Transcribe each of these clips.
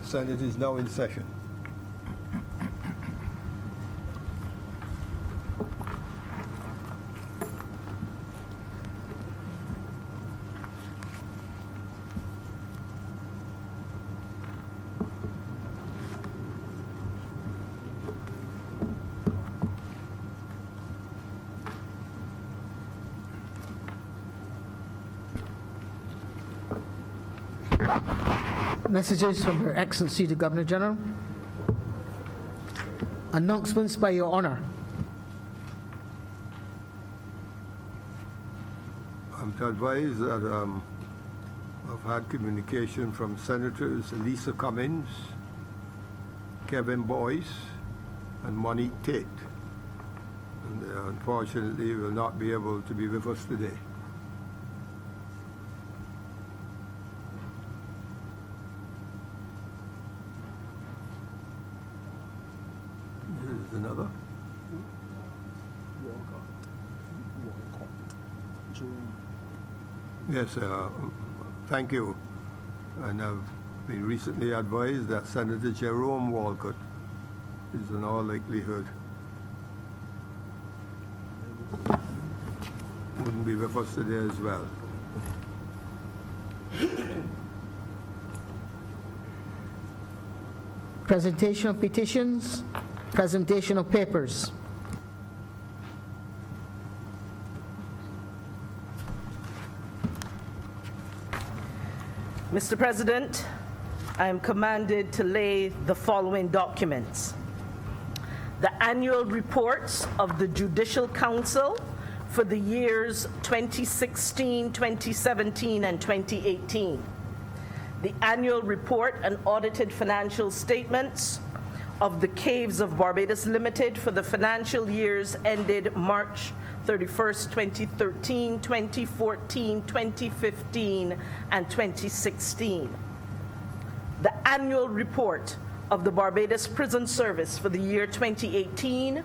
The Senate is now in session. Messages from Her Excellency the Governor General. Announcements by Your Honor. I'm to advise that I've had communication from Senators Lisa Cummins, Kevin Boyce, and Monique Tate. And they unfortunately will not be able to be with us today. Here's another. Yes, thank you. And I've been recently advised that Senator Jerome Walcott is in all likelihood wouldn't be with us today as well. Presentation of petitions. Presentation of papers. Mr. President, I am commanded to lay the following documents. The annual reports of the Judicial Council for the years 2016, 2017, and 2018. The annual report and audited financial statements of the Caves of Barbados Limited for the financial years ended March 31st, 2013, 2014, 2015, and 2016. The annual report of the Barbados Prison Service for the year 2018,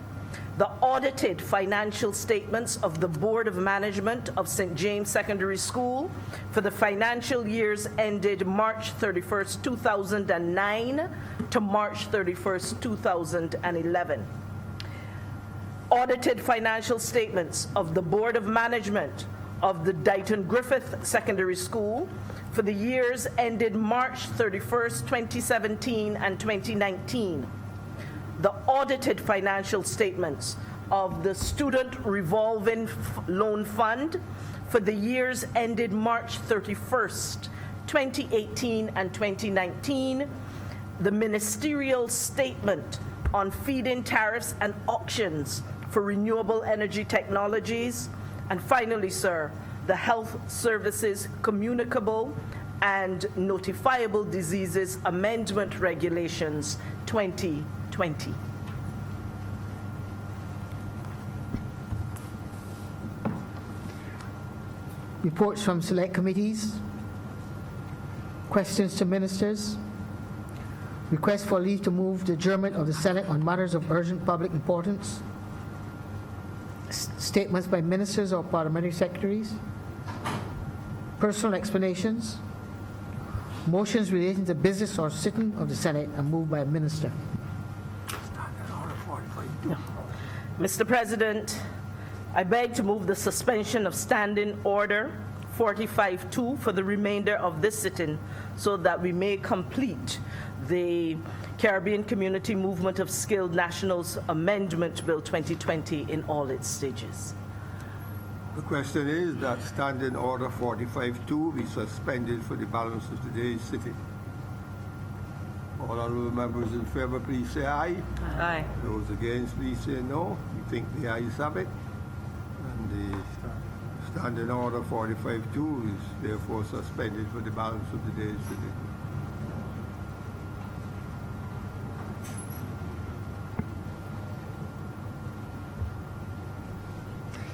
the audited financial statements of the Board of Management of St. James Secondary School for the financial years ended March 31st, 2009 to March 31st, 2011. Audited financial statements of the Board of Management of the Dighton Griffith Secondary School for the years ended March 31st, 2017 and 2019. The audited financial statements of the Student Revolving Loan Fund for the years ended March 31st, 2018 and 2019. The ministerial statement on feed-in tariffs and auctions for renewable energy technologies. And finally, sir, the Health Services Communicable and Notifiable Diseases Amendment Regulations 2020. Reports from select committees. Questions to ministers. Request for leave to move the adjournment of the Senate on matters of urgent public importance. Statements by ministers or parliamentary secretaries. Personal explanations. Motions relating to business or sitting of the Senate are moved by a minister. Mr. President, I beg to move the suspension of Standing Order 45-2 for the remainder of this sitting so that we may complete the Caribbean Community Movement of Skilled Nationals Amendment Bill 2020 in all its stages. The question is that Standing Order 45-2 be suspended for the balance of today's sitting. All honorable members in favor, please say aye. Aye. Those against, please say no. We think the ayes have it. And the Standing Order 45-2 is therefore suspended for the balance of the day's sitting.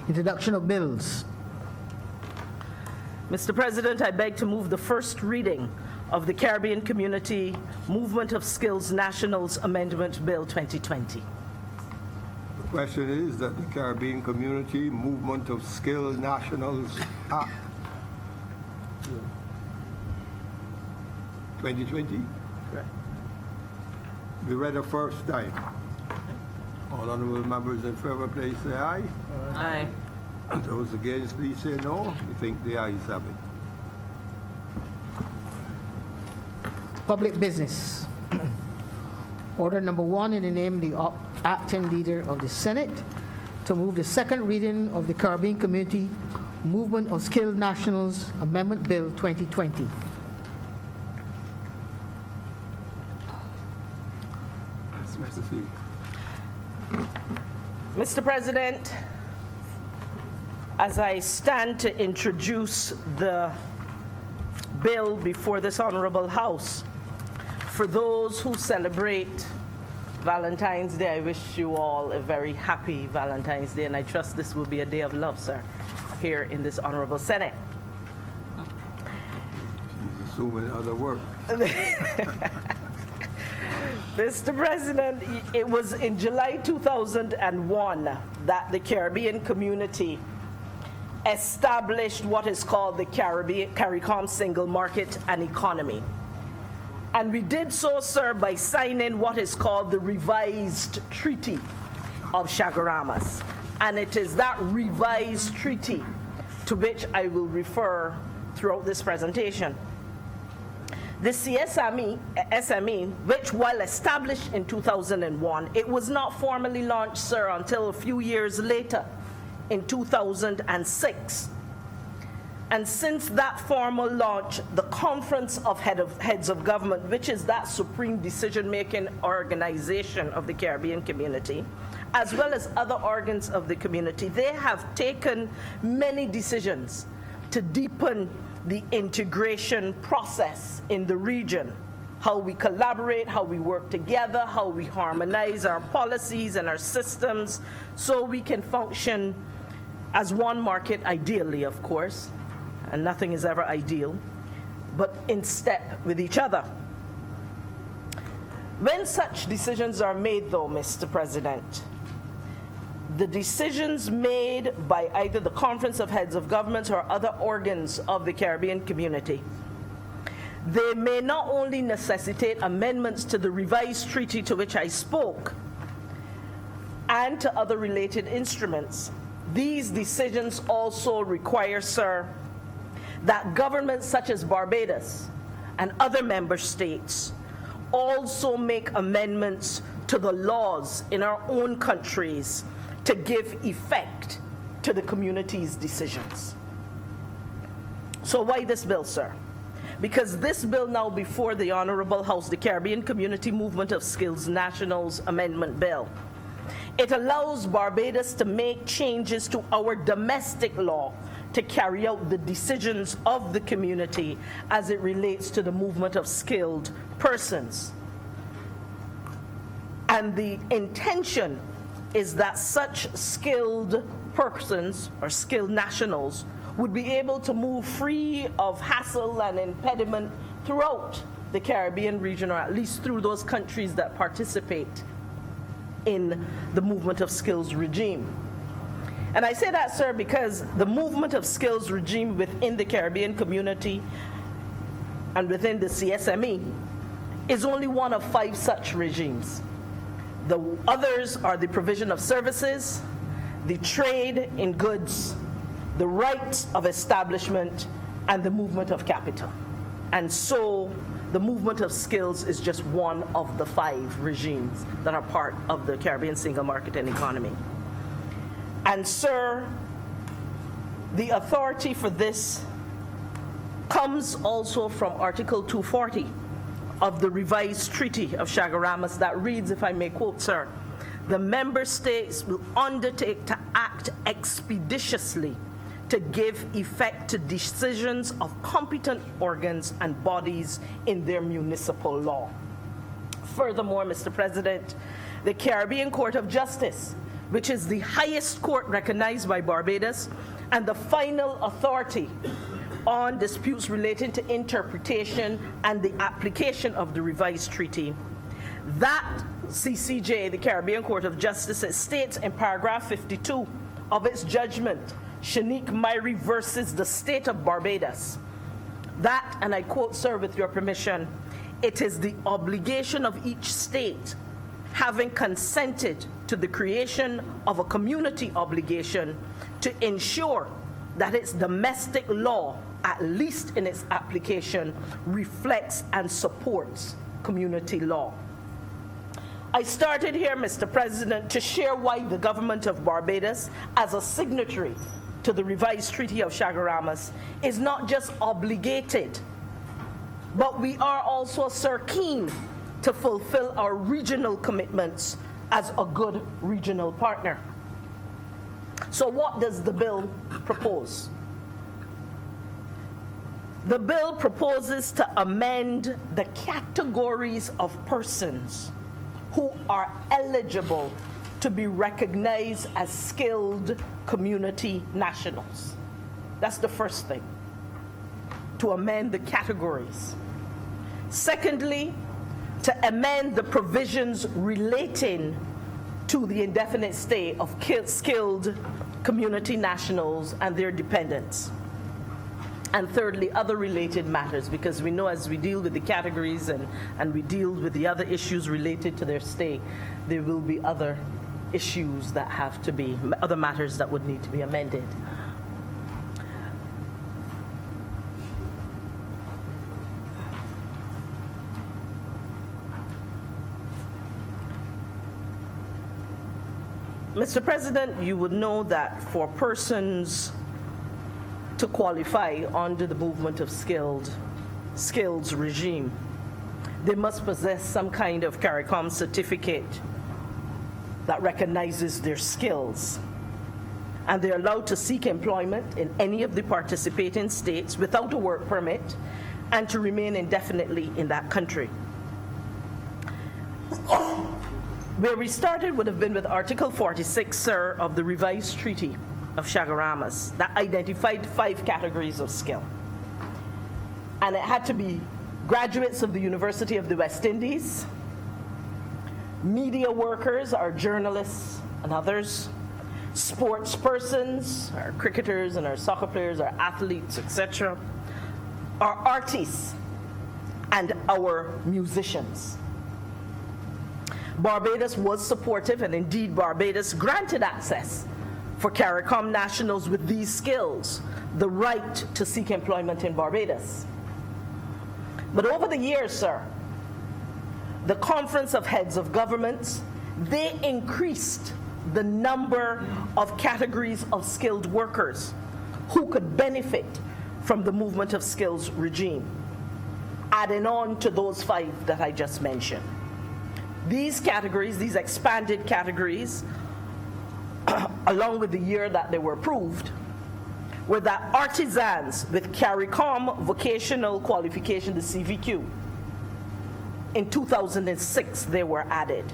Introduction of bills. Mr. President, I beg to move the first reading of the Caribbean Community Movement of Skills Nationals Amendment Bill 2020. The question is that the Caribbean Community Movement of Skilled Nationals Act 2020 be read a first time. All honorable members in favor, please say aye. Aye. Those against, please say no. We think the ayes have it. Public business. Order number 1 in the name of the acting leader of the Senate to move the second reading of the Caribbean Community Movement of Skilled Nationals Amendment Bill 2020. Mr. C. Mr. President, as I stand to introduce the bill before this honorable House, for those who celebrate Valentine's Day, I wish you all a very happy Valentine's Day, and I trust this will be a day of love, sir, here in this honorable Senate. She's assuming other work. Mr. President, it was in July 2001 that the Caribbean community established what is called the CARICOM Single Market and Economy. And we did so, sir, by signing what is called the Revised Treaty of Chaguaramas. And it is that revised treaty to which I will refer throughout this presentation. The SME, which while established in 2001, it was not formally launched, sir, until a few years later, in 2006. And since that formal launch, the Conference of Heads of Government, which is that supreme decision-making organization of the Caribbean community, as well as other organs of the community, they have taken many decisions to deepen the integration process in the region, how we collaborate, how we work together, how we harmonize our policies and our systems so we can function as one market, ideally, of course, and nothing is ever ideal, but in step with each other. When such decisions are made, though, Mr. President, the decisions made by either the Conference of Heads of Governments or other organs of the Caribbean community, they may not only necessitate amendments to the revised treaty to which I spoke and to other related instruments. These decisions also require, sir, that governments such as Barbados and other member states also make amendments to the laws in our own countries to give effect to the community's decisions. So why this bill, sir? Because this bill now before the Honorable House, the Caribbean Community Movement of Skilled Nationals Amendment Bill, it allows Barbados to make changes to our domestic law to carry out the decisions of the community as it relates to the movement of skilled persons. And the intention is that such skilled persons or skilled nationals would be able to move free of hassle and impediment throughout the Caribbean region, or at least through those countries that participate in the movement of skills regime. And I say that, sir, because the movement of skills regime within the Caribbean community and within the CSME is only one of 5 such regimes. The others are the provision of services, the trade in goods, the rights of establishment, and the movement of capital. And so the movement of skills is just one of the 5 regimes that are part of the Caribbean single market and economy. And sir, the authority for this comes also from Article 240 of the revised Treaty of Chaguaramas that reads, if I may quote, sir, the member states will undertake to act expeditiously to give effect to decisions of competent organs and bodies in their municipal law. Furthermore, Mr. President, the Caribbean Court of Justice, which is the highest court recognized by Barbados and the final authority on disputes relating to interpretation and the application of the revised treaty. That CCJ, the Caribbean Court of Justice, it states in paragraph 52 of its judgment, Shanique Myrie versus the State of Barbados, that, and I quote, sir, with your permission, it is the obligation of each state having consented to the creation of a community obligation to ensure that its domestic law, at least in its application, reflects and supports community law. I started here, Mr. President, to share why the government of Barbados, as a signatory to the revised Treaty of Chaguaramas, is not just obligated, but we are also, sir, keen to fulfill our regional commitments as a good regional partner. So what does the bill propose? The bill proposes to amend the categories of persons who are eligible to be recognized as skilled community nationals. That's the first thing, to amend the categories. Secondly, to amend the provisions relating to the indefinite stay of skilled community nationals and their dependents. And thirdly, other related matters, because we know as we deal with the categories and we deal with the other issues related to their stay, there will be other issues that have to be, other matters that would need to be amended. Mr. President, you would know that for persons to qualify under the movement of skills regime, they must possess some kind of CARICOM certificate that recognizes their skills. And they're allowed to seek employment in any of the participating states without a work permit and to remain indefinitely in that country. Where we started would have been with Article 46, sir, of the revised Treaty of Chaguaramas that identified 5 categories of skill. And it had to be graduates of the University of the West Indies, media workers, our journalists and others, sports persons, our cricketers and our soccer players, our athletes, etc., our artists, and our musicians. Barbados was supportive, and indeed Barbados granted access for CARICOM nationals with these skills, the right to seek employment in Barbados. But over the years, sir, the Conference of Heads of Governments, they increased the number of categories of skilled workers who could benefit from the movement of skills regime, adding on to those 5 that I just mentioned. These categories, these expanded categories, along with the year that they were approved, were that artisans with CARICOM vocational qualification, the CVQ, in 2006 they were added.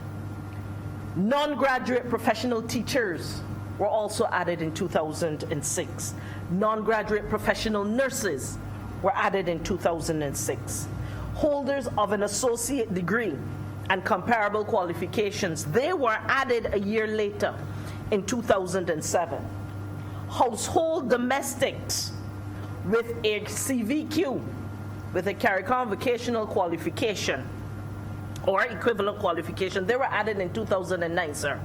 Non-graduate professional teachers were also added in 2006. Non-graduate professional nurses were added in 2006. Holders of an associate degree and comparable qualifications, they were added a year later in 2007. Household domestics with a CVQ, with a CARICOM vocational qualification or equivalent qualification, they were added in 2009, sir.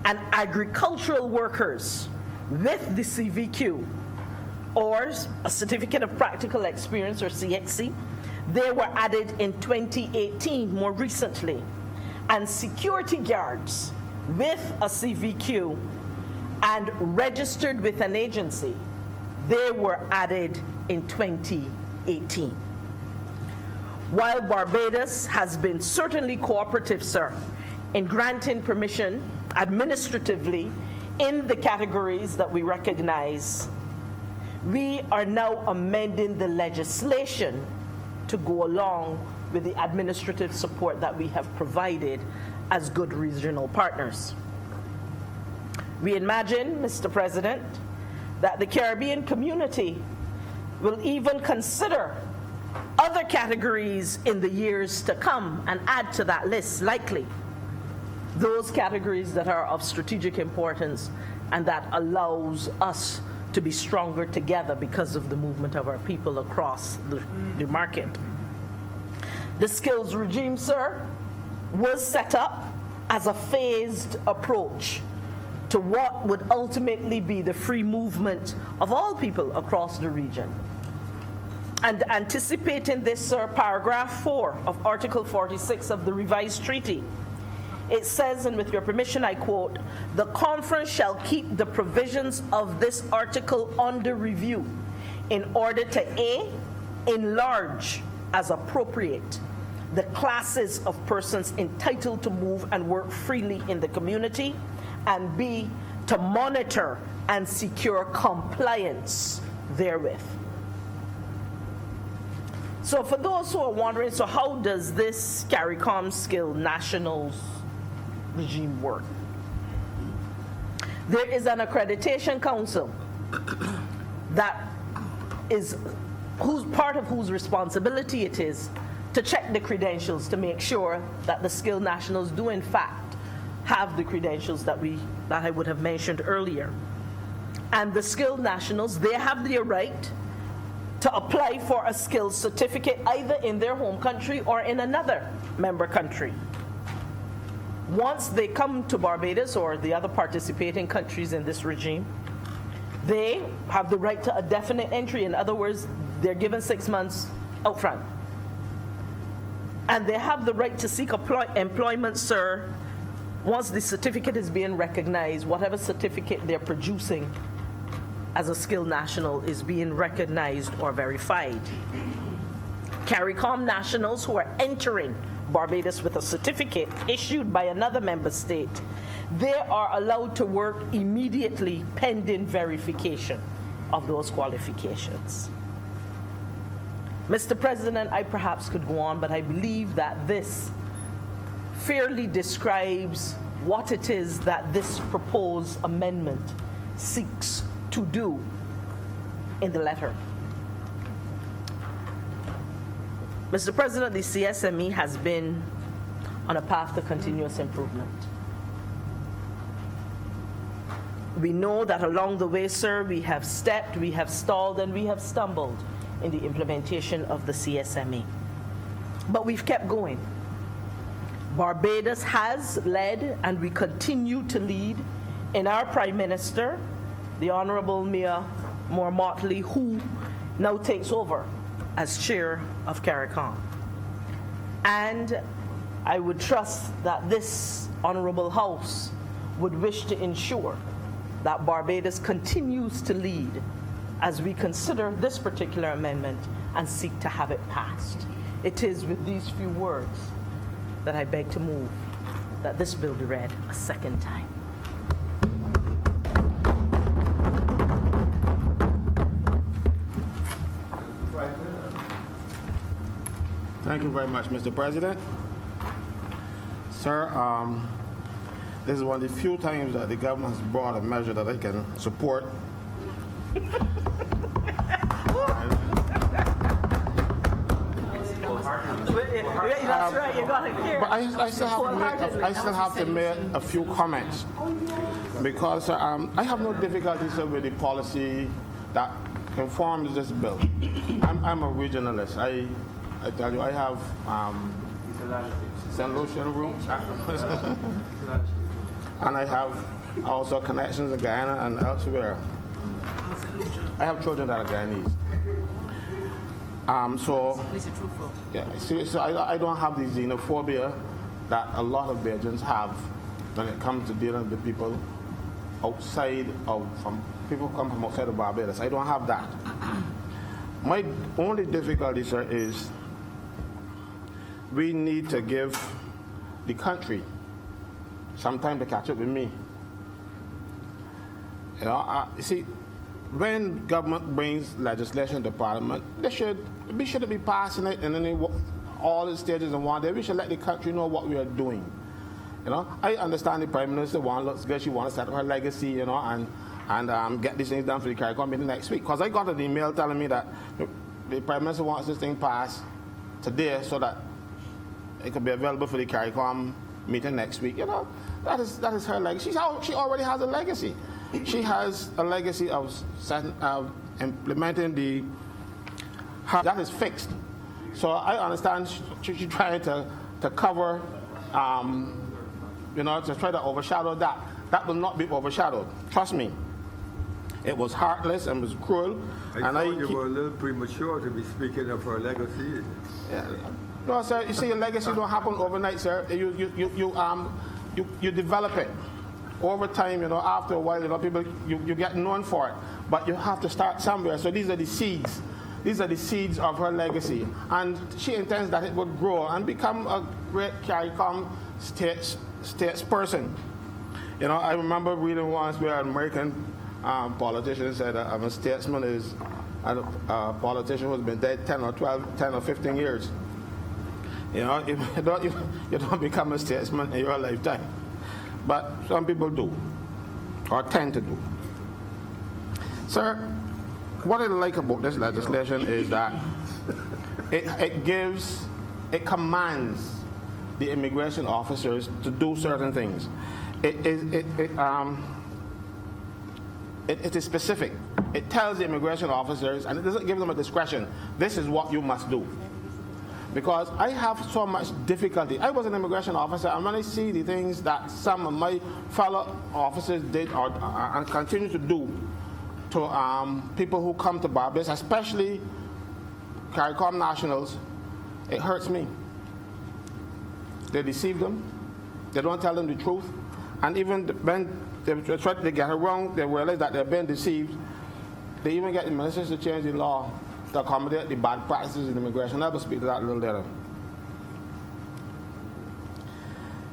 And agricultural workers with the CVQ or a Certificate of Practical Experience, or CXC, they were added in 2018, more recently. And security guards with a CVQ and registered with an agency, they were added in 2018. While Barbados has been certainly cooperative, sir, in granting permission administratively in the categories that we recognize, we are now amending the legislation to go along with the administrative support that we have provided as good regional partners. We imagine, Mr. President, that the Caribbean community will even consider other categories in the years to come and add to that list, likely. Those categories that are of strategic importance and that allows us to be stronger together because of the movement of our people across the market. The skills regime, sir, was set up as a phased approach to what would ultimately be the free movement of all people across the region. And anticipating this, sir, paragraph 4 of Article 46 of the revised treaty, it says, and with your permission, I quote, "The conference shall keep the provisions of this article under review in order to A, enlarge as appropriate the classes of persons entitled to move and work freely in the community, and B, to monitor and secure compliance therewith." So for those who are wondering, so how does this CARICOM Skilled Nationals regime work? There is an accreditation council that is whose responsibility it is to check the credentials to make sure that the skilled nationals do in fact have the credentials that I would have mentioned earlier. And the skilled nationals, they have the right to apply for a skills certificate either in their home country or in another member country. Once they come to Barbados or the other participating countries in this regime, they have the right to a definite entry. In other words, they're given 6 months out front. And they have the right to seek employment, sir, once the certificate is being recognized, whatever certificate they're producing as a skilled national is being recognized or verified. CARICOM nationals who are entering Barbados with a certificate issued by another member state, they are allowed to work immediately pending verification of those qualifications. Mr. President, I perhaps could go on, but I believe that this fairly describes what it is that this proposed amendment seeks to do in the letter. Mr. President, the CSME has been on a path to continuous improvement. We know that along the way, sir, we have stepped, we have stalled, and we have stumbled in the implementation of the CSME. But we've kept going. Barbados has led, and we continue to lead, in our Prime Minister, the Honorable Mia Moore Motley, who now takes over as chair of CARICOM. And I would trust that this Honorable House would wish to ensure that Barbados continues to lead as we consider this particular amendment and seek to have it passed. It is with these few words that I beg to move that this bill be read a second time. Thank you very much, Mr. President. Sir, this is one of the few times that the government has brought a measure that I can support. That's right, you got it here. But I still have to make a few comments because I have no difficulty, sir, with the policy that informs this bill. I'm a regionalist. I tell you, I have St. Lucia roots, and I have also connections in Guyana and elsewhere. I have children that are Guyanese. So I don't have the xenophobia that a lot of Bajans have when it comes to dealing with people people who come from outside of Barbados. I don't have that. My only difficulty, sir, is we need to give the country some time to catch up with me. You know, you see, when government brings legislation to Parliament, we shouldn't be passing it and then all the stages in one day. We should let the country know what we are doing. You know, I understand the Prime Minister looks good. She wants to set up her legacy, you know, and get these things done for the CARICOM meeting next week. Because I got an email telling me that the Prime Minister wants this thing passed today so that it could be available for the CARICOM meeting next week. You know, that is her legacy. She already has a legacy. She has a legacy of implementing that is fixed. So I understand she's trying to cover to try to overshadow that. That will not be overshadowed. Trust me. It was heartless and was cruel. I thought you were a little premature to be speaking of her legacy. No, sir. You see, your legacy don't happen overnight, sir. You develop it over time. After a while, people you get known for it. But you have to start somewhere. So these are the seeds. These are the seeds of her legacy, and she intends that it would grow and become a great CARICOM statesperson. I remember reading once where an American politician said a statesman is a politician who's been dead 10 or 15 years. You don't become a statesman in your lifetime. But some people do, or tend to do. Sir, what I like about this legislation is that it commands the immigration officers to do certain things. It is specific. It tells the immigration officers, and it doesn't give them a discretion, this is what you must do. Because I have so much difficulty. I was an immigration officer, and when I see the things that some of my fellow officers did and continue to do to people who come to Barbados, especially CARICOM nationals, it hurts me. They deceive them. They don't tell them the truth. And even when they try to get it wrong, they realize that they're being deceived. They even get the ministers to change the law to accommodate the bad practices in immigration. I will speak to that a little later.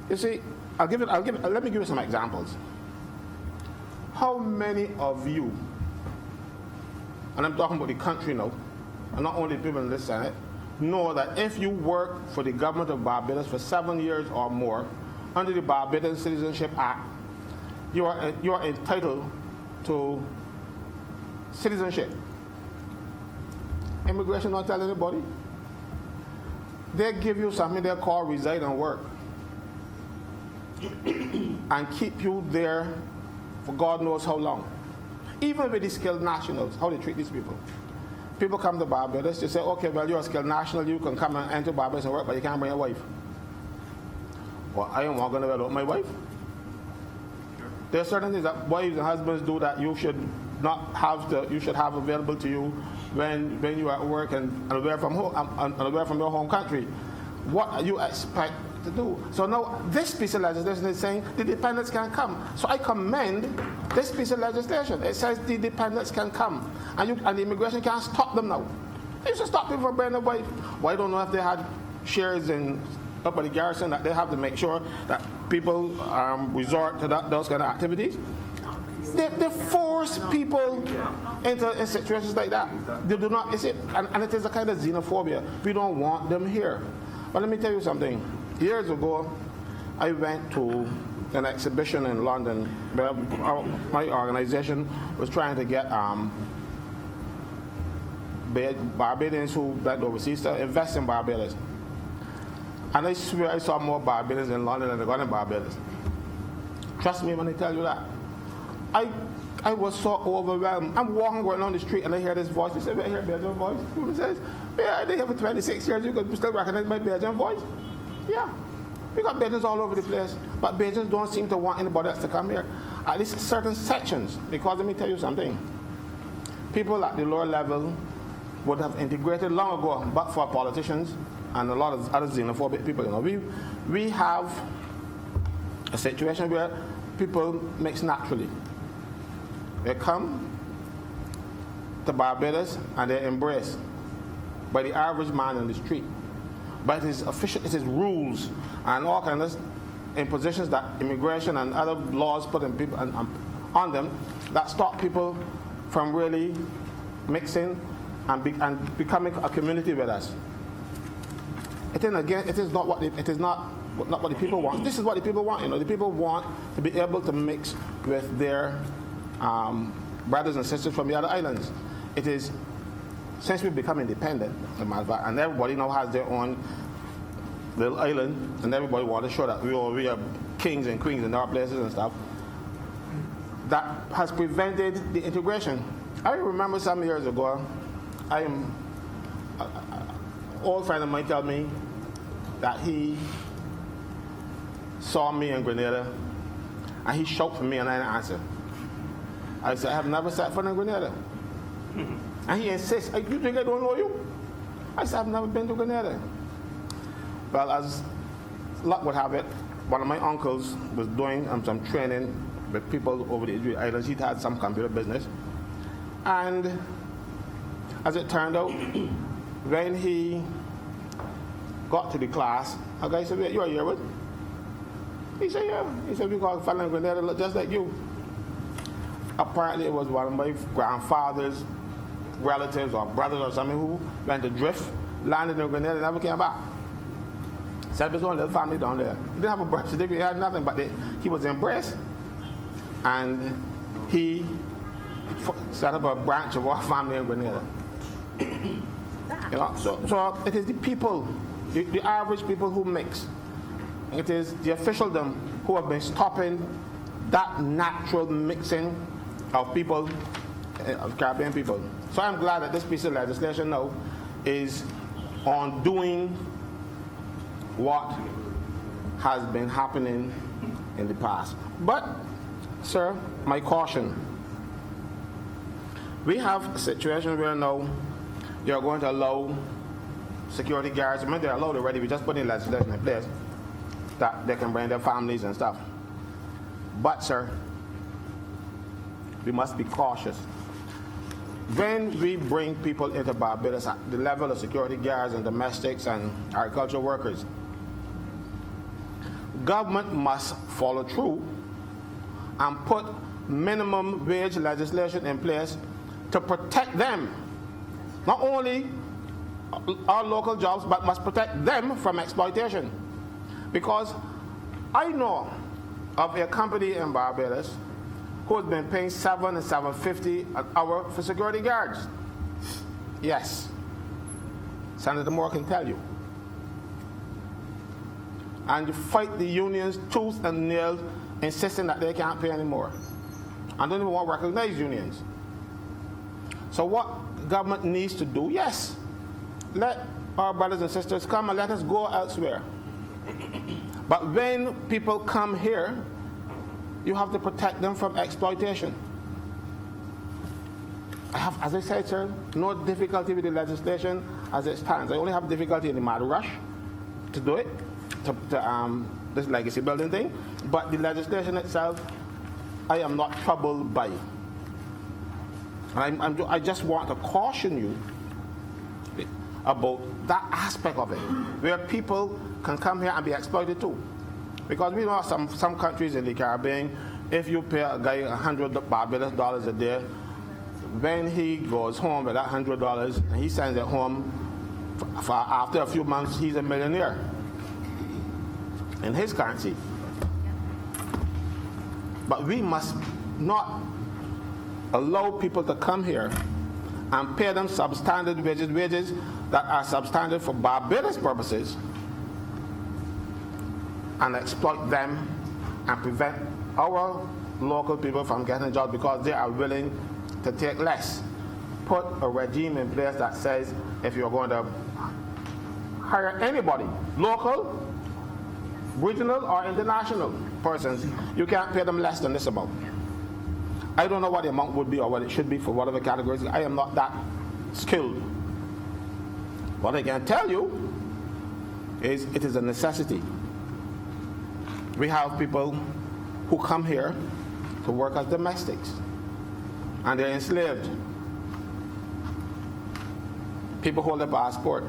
You see, let me give you some examples. How many of you, and I'm talking about the country now, and not only people in this Senate, know that if you work for the government of Barbados for 7 years or more, under the Barbados Citizenship Act, you are entitled to citizenship. Immigration don't tell anybody. They give you something they call reside and work, and keep you there for God knows how long. Even with the skilled nationals, how they treat these people. People come to Barbados, they say, okay, well, you're a skilled national, you can come and enter Barbados and work, but you can't bring your wife. Well, I am not going to without my wife. There are certain things that wives and husbands do that you should not have you should have available to you when you are at work and away from home and away from your home country. What you expect to do? So now this piece of legislation is saying the dependents can come. So I commend this piece of legislation. It says the dependents can come, and the immigration can't stop them now. They used to stop people from bringing a wife. Well, I don't know if they had shares up at the garrison that they have to make sure that people resort to those kind of activities. They force people into situations like that. They do not. And it is a kind of xenophobia. We don't want them here. But let me tell you something. Years ago, I went to an exhibition in London where my organization was trying to get Barbadians who went overseas to invest in Barbados. And I swear I saw more Barbadians in London than I got in Barbados. Trust me when I tell you that. I was so overwhelmed. I'm walking going down the street and I hear this voice. They say, I hear Belgian voice. Who says, yeah, I've been here for 26 years. You could still recognize my Belgian voice? Yeah. We got Belgians all over the place. But Belgians don't seem to want anybody else to come here. At least certain sections. Because let me tell you something. People at the lower level would have integrated long ago, but for politicians and a lot of other xenophobic people. We have a situation where people mix naturally. They come to Barbados and they're embraced by the average man in the street. But it is official, it is rules and all kinds of impositions that immigration and other laws put in people on them that stop people from really mixing and becoming a community with us. It is not what the people want. This is what the people want. The people want to be able to mix with their brothers and sisters from the other islands. It is since we've become independent, and everybody now has their own little island, and everybody wants to show that we are kings and queens in our places and stuff. That has prevented the integration. I remember some years ago, an old friend of mine told me that he saw me in Grenada, and he shouted for me, and I didn't answer. I said, I have never sat foot in Grenada. And he insists, "Hey, you think I don't know you?" I said, I've never been to Grenada. Well, as luck would have it, one of my uncles was doing some training with people over the Israel Islands. He'd had some computer business. And as it turned out, when he got to the class, a guy said, "Wait, you're here with?" He said, "Yeah." He said, "We got a fellow in Grenada look just like you." Apparently it was one of my grandfather's relatives or brothers or something who went adrift, landed in Grenada, and never came back. Set up his own little family down there. He didn't have a birth certificate, he had nothing, but he was embraced. And he set up a branch of our family in Grenada. You know, so it is the people, the average people who mix. It is the officialdom who have been stopping that natural mixing of people, of Caribbean people. So I'm glad that this piece of legislation now is on doing what has been happening in the past. But, sir, my caution. We have a situation where now you're going to allow security guards, I mean, they're allowed already, we just put in legislation in place that they can bring their families and stuff. But, sir, we must be cautious. When we bring people into Barbados at the level of security guards and domestics and agricultural workers, government must follow through and put minimum wage legislation in place to protect them. Not only our local jobs, but must protect them from exploitation. Because I know of a company in Barbados who has been paying $7 and $7.50 an hour for security guards. Yes. Senator Moore can tell you. And you fight the unions tooth and nail, insisting that they can't pay anymore. And don't even want to recognize unions. So what government needs to do, yes, let our brothers and sisters come and let us go elsewhere. But when people come here, you have to protect them from exploitation. I have, as I said, sir, no difficulty with the legislation as it stands. I only have difficulty in the mad rush to do it, this legacy building thing. But the legislation itself, I am not troubled by. And I just want to caution you about that aspect of it, where people can come here and be exploited too. Because we know some countries in the Caribbean, if you pay a guy $100 Barbados dollars a day, when he goes home with that $100 and he sends it home, for after a few months, he's a millionaire in his currency. But we must not allow people to come here and pay them substandard wages that are substandard for Barbados purposes, and exploit them and prevent our local people from getting jobs because they are willing to take less. Put a regime in place that says if you're going to hire anybody, local, regional, or international persons, you can't pay them less than this amount. I don't know what the amount would be or what it should be for whatever categories. I am not that skilled. What I can tell you is it is a necessity. We have people who come here to work as domestics, and they're enslaved. People hold a passport.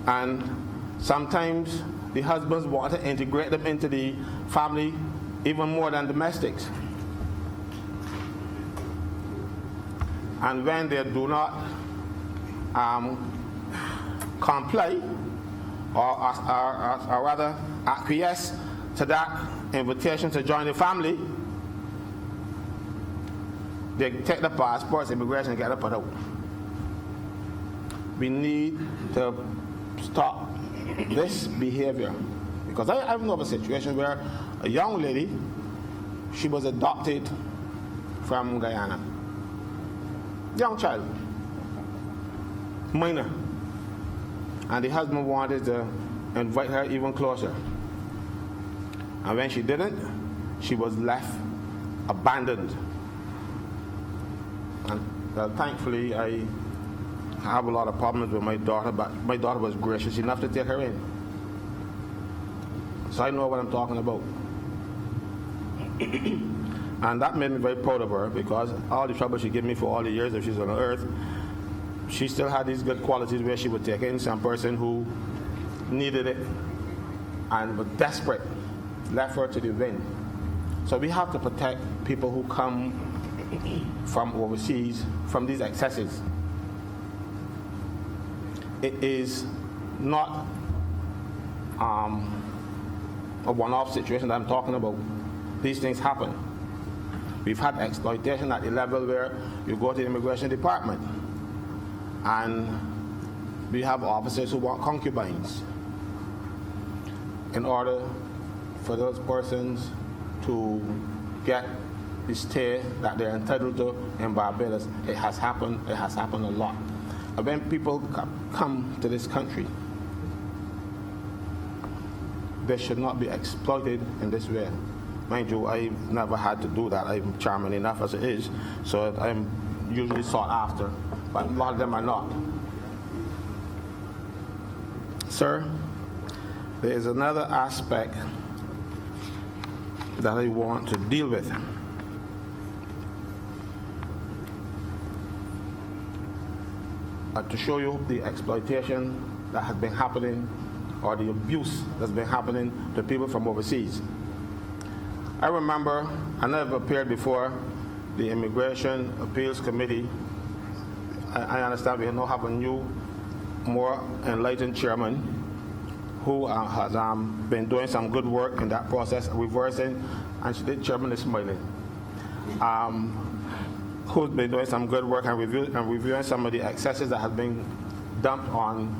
And sometimes the husbands want to integrate them into the family even more than domestics. And when they do not comply, or rather acquiesce to that invitation to join the family, they take the passports, immigration, and get it put out. We need to stop this behavior. Because I know of a situation where a young lady, she was adopted from Guyana. Young child, minor. And the husband wanted to invite her even closer. And when she didn't, she was left abandoned. And thankfully, I have a lot of problems with my daughter, but my daughter was gracious enough to take her in. So I know what I'm talking about. And that made me very proud of her, because all the trouble she gave me for all the years that she's on earth, she still had these good qualities where she would take in some person who needed it and was desperate, left her to the wind. So we have to protect people who come from overseas from these excesses. It is not a one-off situation that I'm talking about. These things happen. We've had exploitation at the level where you go to the immigration department and we have officers who want concubines in order for those persons to get the stay that they're entitled to in Barbados. It has happened a lot. And when people come to this country, they should not be exploited in this way. Mind you, I've never had to do that. I'm charming enough as it is, so I'm usually sought after, but a lot of them are not. Sir, there is another aspect that I want to deal with. To show you the exploitation that has been happening, or the abuse that's been happening to people from overseas. I remember, I never appeared before the Immigration Appeals Committee. I understand we now have a new, more enlightened chairman who has been doing some good work in that process, reversing, and the chairman is smiling, who's been doing some good work and reviewing some of the excesses that have been dumped on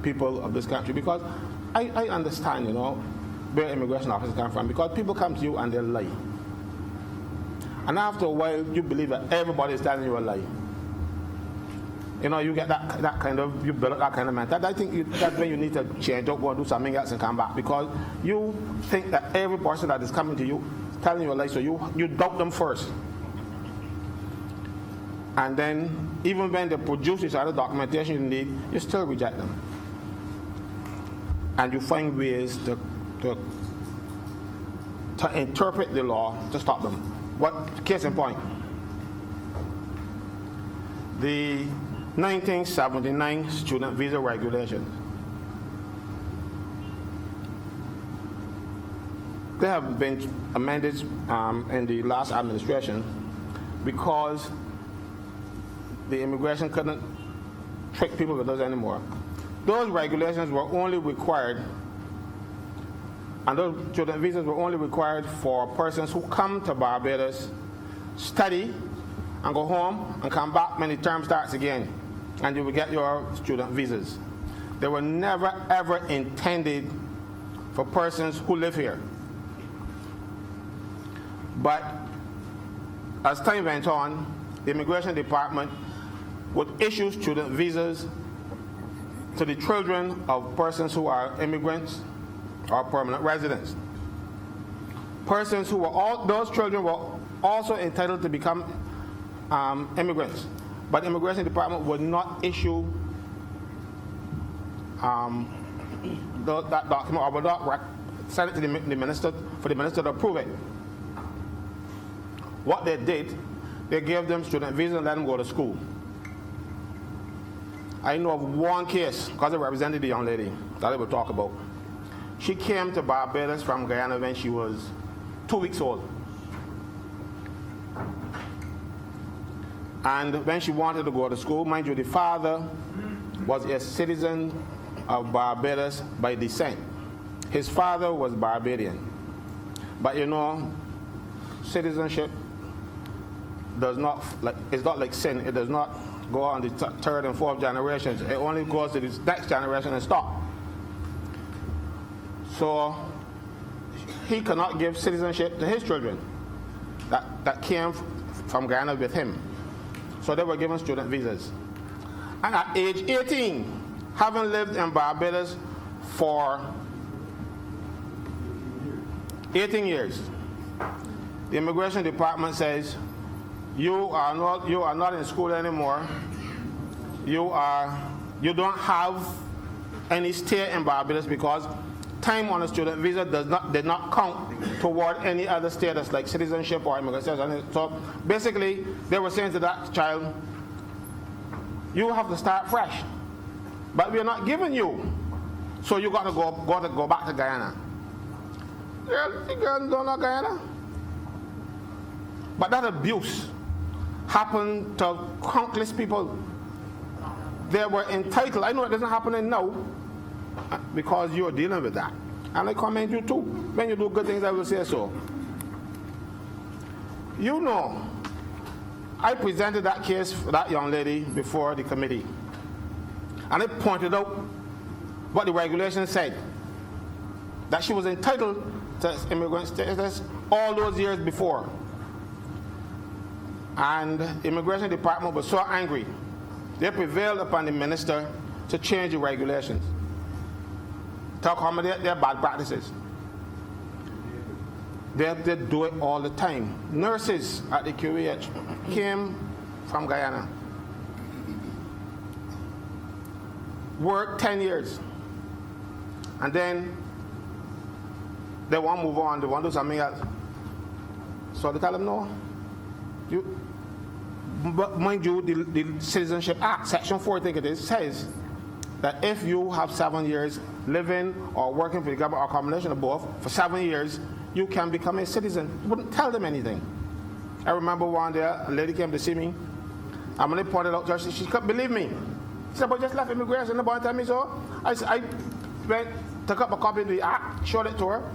people of this country. Because I understand, where immigration officers come from, because people come to you and they lie. And after a while, you believe that everybody is telling you a lie. You get that kind of, you build up that kind of mentality. I think that's when you need to change up, go and do something else and come back, because you think that every person that is coming to you telling you a lie, so you doubt them first. And then, even when they produce this other documentation you need, you still reject them. And you find ways to interpret the law to stop them. Case in point, the 1979 student visa regulations. They have been amended in the last administration because the immigration couldn't trick people with those anymore. Those regulations were only required, and those student visas were only required for persons who come to Barbados, study, and go home and come back when the term starts again, and you will get your student visas. They were never ever intended for persons who live here. But as time went on, the Immigration Department would issue student visas to the children of persons who are immigrants or permanent residents. Persons who were those children were also entitled to become immigrants, but the Immigration Department would not issue that document, or would not send it to the minister for the minister to approve it. What they did, they gave them student visas and let them go to school. I know of one case, because I represented the young lady that I will talk about. She came to Barbados from Guyana when she was 2 weeks old. And when she wanted to go to school, mind you, the father was a citizen of Barbados by descent. His father was Barbadian. But citizenship does not, it's not like sin. It does not go on the third and fourth generations. It only goes to the next generation and stop. So he cannot give citizenship to his children that came from Guyana with him. So they were given student visas. And at age 18, having lived in Barbados for 18 years, the Immigration Department says, you are not in school anymore. You don't have any stay in Barbados because time on a student visa did not count toward any other status like citizenship or immigration. So basically, they were saying to that child, you have to start fresh, but we're not giving you, so you got to go back to Guyana. The girl don't know Guyana, but that abuse happened to countless people. They were entitled. I know it doesn't happen now because you're dealing with that. And I commend you too. When you do good things, I will say so. You know, I presented that case for that young lady before the committee. And I pointed out what the regulation said, that she was entitled to immigrant status all those years before. And the Immigration Department was so angry, they prevailed upon the minister to change the regulations to accommodate their bad practices. They do it all the time. Nurses at the QEH came from Guyana, worked 10 years, and then they want to move on, they want to do something else. So they tell them, no. But mind you, the Citizenship Act, Section 4, I think it is, says that if you have 7 years living or working for the government or a combination of both for 7 years, you can become a citizen. You wouldn't tell them anything. I remember one day, a lady came to see me, and when they pointed out to her, she couldn't believe me. She said, but just left immigration, nobody tell me so. I went, took up a copy of the act, showed it to her,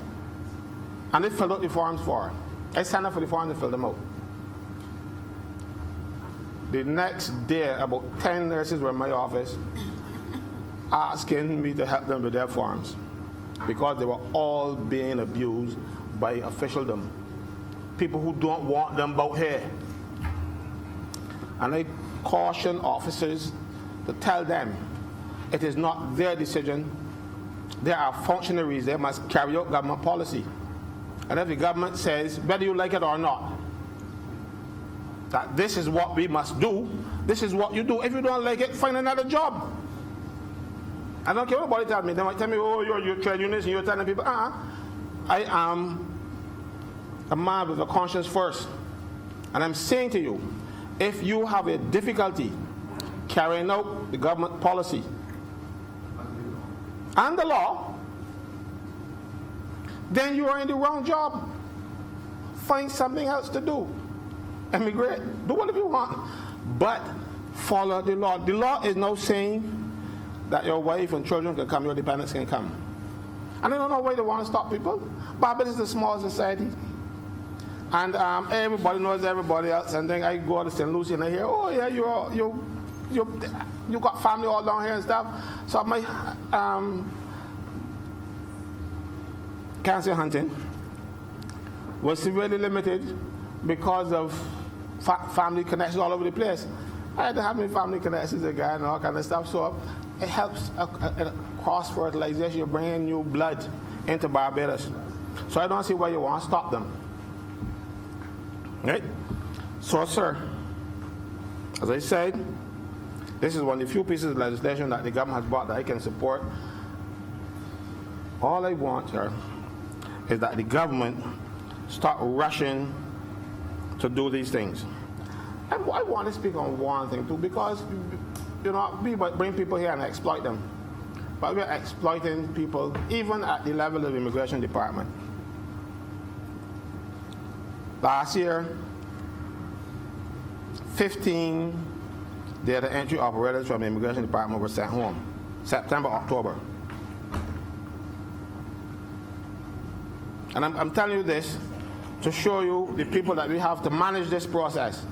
and they filled out the forms for her. I signed up for the forms and filled them out. The next day, about 10 nurses were in my office asking me to help them with their forms because they were all being abused by officialdom, people who don't want them out here. And I caution officers to tell them it is not their decision. They are functionaries. They must carry out government policy. And if the government says, whether you like it or not, that this is what we must do, this is what you do. If you don't like it, find another job. I don't care what anybody tells me. They might tell me, oh, you're trade unionists and you're telling people, I am a man with a conscience first. And I'm saying to you, if you have a difficulty carrying out the government policy and the law, then you are in the wrong job. Find something else to do. Emigrate, do whatever you want, but follow the law. The law is now saying that your wife and children can come, your dependents can come. And I don't know why they want to stop people. Barbados is a small society, and everybody knows everybody else. And then I go to St. Lucie and I hear, oh yeah, you got family all down here and stuff. So my cancer hunting was severely limited because of family connections all over the place. I had to have my family connections again and all kind of stuff. So it helps cross-fertilization. You're bringing new blood into Barbados. So I don't see why you want to stop them. Right? So, sir, as I said, this is one of the few pieces of legislation that the government has brought that I can support. All I want, sir, is that the government start rushing to do these things. And I want to speak on one thing too, because we bring people here and exploit them, but we're exploiting people even at the level of the Immigration Department. Last year, 15 data entry operators from the Immigration Department were sent home, September, October. And I'm telling you this to show you the people that we have to manage this process,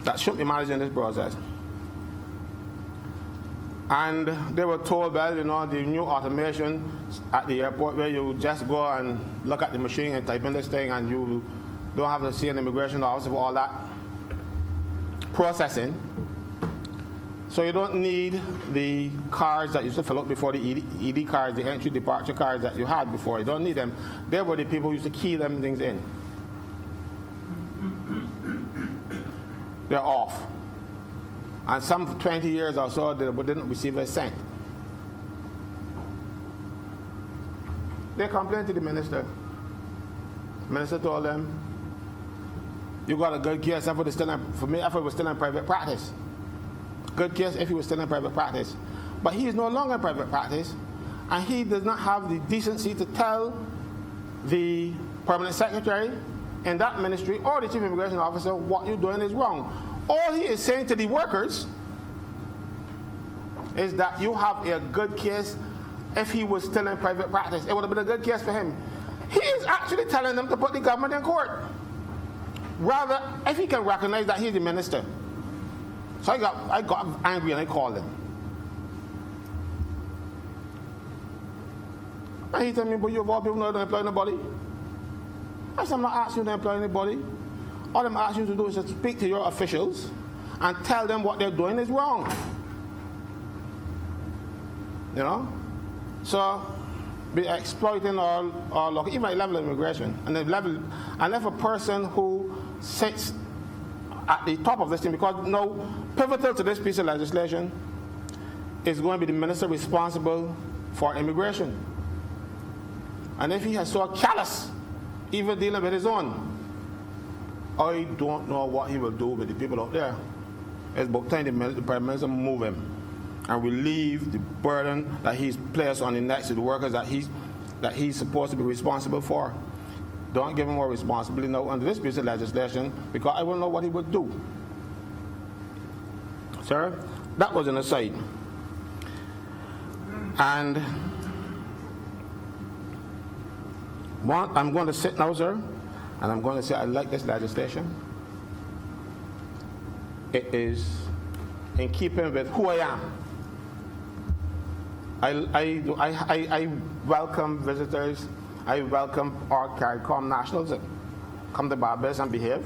that should be managing this process. And they were told, well, the new automation at the airport where you just go and look at the machine and type in this thing and you don't have to see an immigration officer for all that processing. So you don't need the cards that used to fill up before the ED cards, the entry departure cards that you had before. You don't need them. They were the people who used to key them things in. They're off. And some for 20 years or so, they didn't receive a cent. They complained to the minister. The minister told them, you got a good case if it was still in, for me, if it was still in private practice. Good case if he was still in private practice. But he is no longer in private practice, and he does not have the decency to tell the permanent secretary in that ministry or the chief immigration officer what you're doing is wrong. All he is saying to the workers is that you have a good case if he was still in private practice. It would have been a good case for him. He is actually telling them to put the government in court. Rather, if he can recognize that he's the minister. So I got angry and I called him. And he told me, but you of all people don't employ nobody. I said, I'm not asking you to employ anybody. All I'm asking you to do is to speak to your officials and tell them what they're doing is wrong. You know? So, be exploiting all even at level of immigration. And if a person who sits at the top of this thing, because now pivotal to this piece of legislation is going to be the minister responsible for immigration. And if he has so callous, even dealing with his own, I don't know what he will do with the people out there. It's about time the Prime Minister move him and relieve the burden that he's placed on the necks of the workers that he's supposed to be responsible for. Don't give him more responsibility now under this piece of legislation, because I won't know what he would do. Sir, that was an aside. And I'm going to sit now, sir, and I'm going to say I like this legislation. It is in keeping with who I am. I welcome visitors. I welcome our CARICOM nationals that come to Barbados and behave.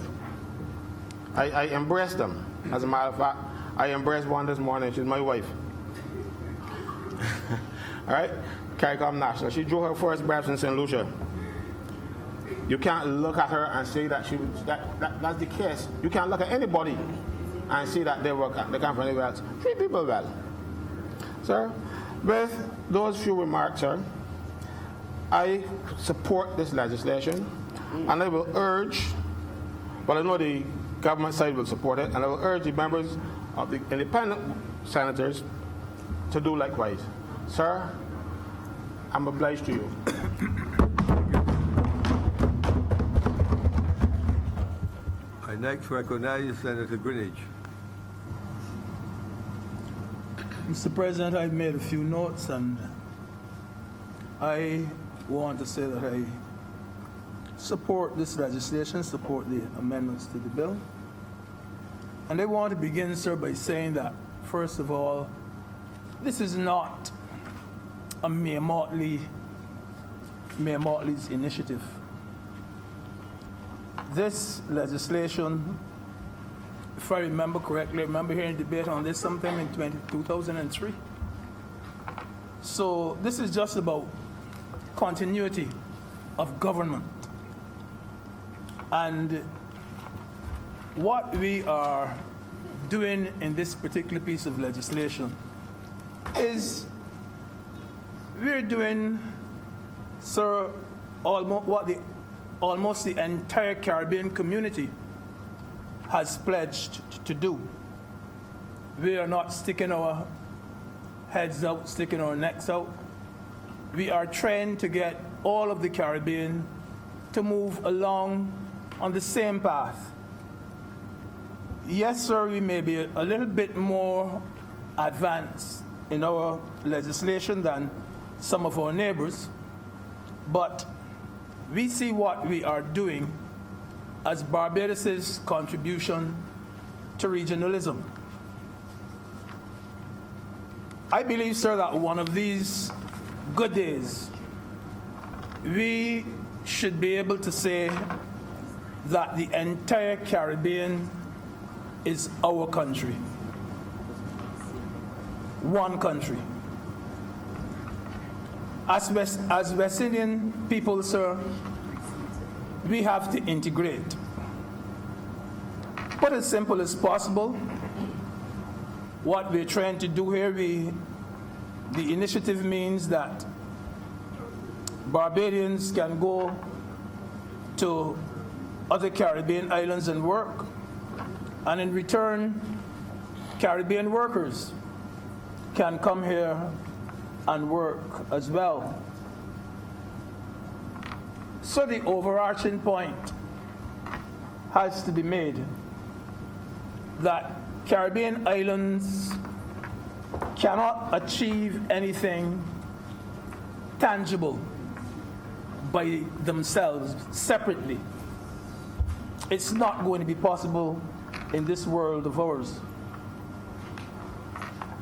I embrace them. As a matter of fact, I embraced one this morning. She's my wife. All right? CARICOM national. She drew her first breaths in St. Lucia. You can't look at her and say that that's the case. You can't look at anybody and see that they come from anywhere else. Treat people well. Sir, with those few remarks, sir, I support this legislation, and I will urge, but I know the government side will support it, and I will urge the members of the independent senators to do likewise. Sir, I'm obliged to you. I next recognize Senator Greenidge. Mr. President, I've made a few notes, and I want to say that I support this legislation, support the amendments to the bill. And I want to begin, sir, by saying that, first of all, this is not a Mayor Motley's initiative. This legislation, if I remember correctly, I remember hearing a debate on this sometime in 2003. So this is just about continuity of government. And what we are doing in this particular piece of legislation is we're doing, sir, almost the entire Caribbean community has pledged to do. We are not sticking our heads out, sticking our necks out. We are trying to get all of the Caribbean to move along on the same path. Yes, sir, we may be a little bit more advanced in our legislation than some of our neighbors, but we see what we are doing as Barbados' contribution to regionalism. I believe, sir, that one of these good days, we should be able to say that the entire Caribbean is our country. one country. As West Indian people, sir, we have to integrate. Put as simple as possible. What we're trying to do here, the initiative means that Barbadians can go to other Caribbean islands and work, and in return, Caribbean workers can come here and work as well. So the overarching point has to be made that Caribbean islands cannot achieve anything tangible by themselves, separately. It's not going to be possible in this world of ours.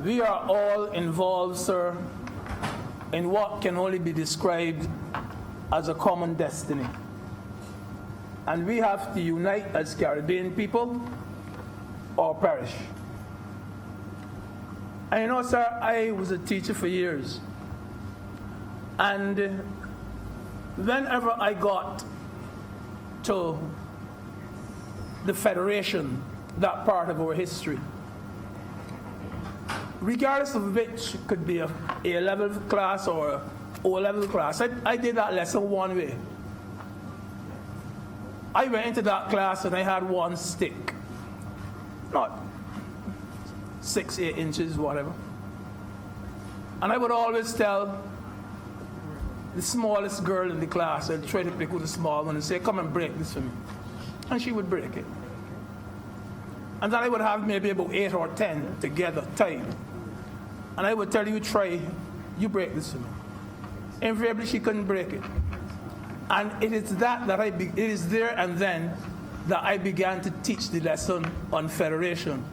We are all involved, sir, in what can only be described as a common destiny. And we have to unite as Caribbean people or perish. And you know, sir, I was a teacher for years. And whenever I got to the Federation, that part of our history, regardless of which could be a A-level class or O-level class, I did that lesson one way. I went into that class and I had one stick, not 6, 8 inches, whatever. And I would always tell the smallest girl in the class, I'd try to pick with the small one and say, come and break this for me. And she would break it. And then I would have maybe about 8 or 10 together, tied. And I would tell you, try, you break this for me. Invariably, she couldn't break it. And it is it is there and then that I began to teach the lesson on federation.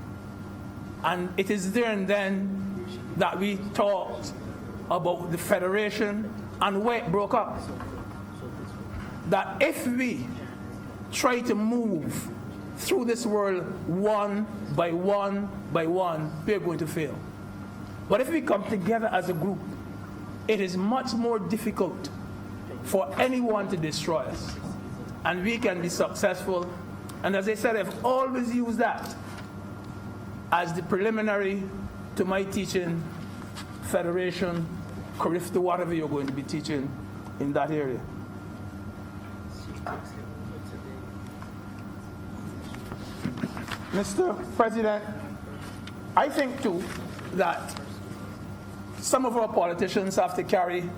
And it is there and then that we talked about the federation and where it broke up. That if we try to move through this world one by one by one, we're going to fail. But if we come together as a group, it is much more difficult for anyone to destroy us. And we can be successful. And as I said, I've always used that as the preliminary to my teaching, federation, Carifta, whatever you're going to be teaching in that area. Mr. President, I think too that some of our politicians have to carry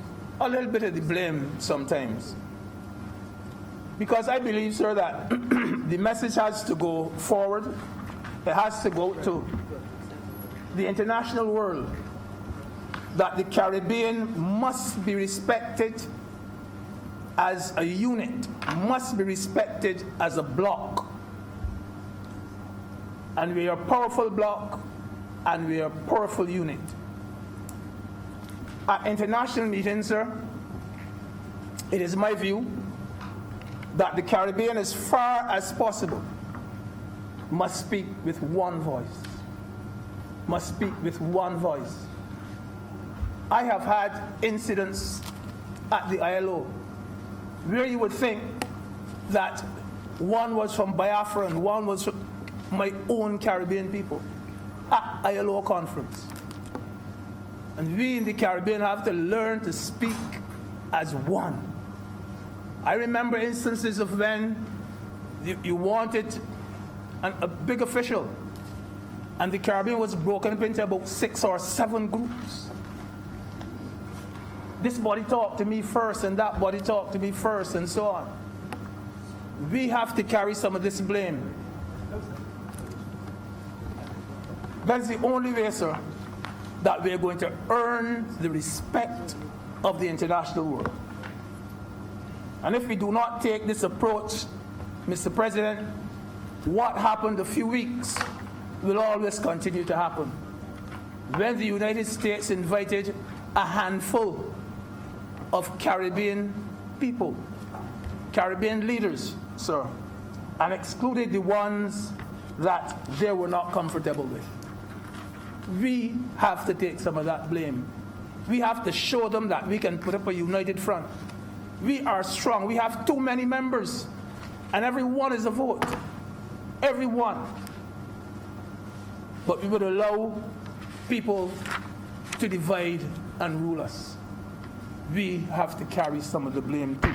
a little bit of the blame sometimes. Because I believe, sir, that the message has to go forward. It has to go to the international world that the Caribbean must be respected as a unit, must be respected as a bloc. And we are a powerful bloc, and we are a powerful unit. At international meetings, sir, it is my view that the Caribbean, as far as possible, must speak with one voice. Must speak with one voice. I have had incidents at the ILO where you would think that one was from Biafra and one was from my own Caribbean people at ILO conference. And we in the Caribbean have to learn to speak as one. I remember instances of when you wanted a big official, and the Caribbean was broken up into about 6 or 7 groups. This body talked to me first, and that body talked to me first, and so on. We have to carry some of this blame. That's the only way, sir, that we're going to earn the respect of the international world. And if we do not take this approach, Mr. President, what happened a few weeks will always continue to happen. When the United States invited a handful of Caribbean people, Caribbean leaders, sir, and excluded the ones that they were not comfortable with. we have to take some of that blame. We have to show them that we can put up a united front. We are strong. We have too many members, and every one is a vote. Every one. But we would allow people to divide and rule us. We have to carry some of the blame too.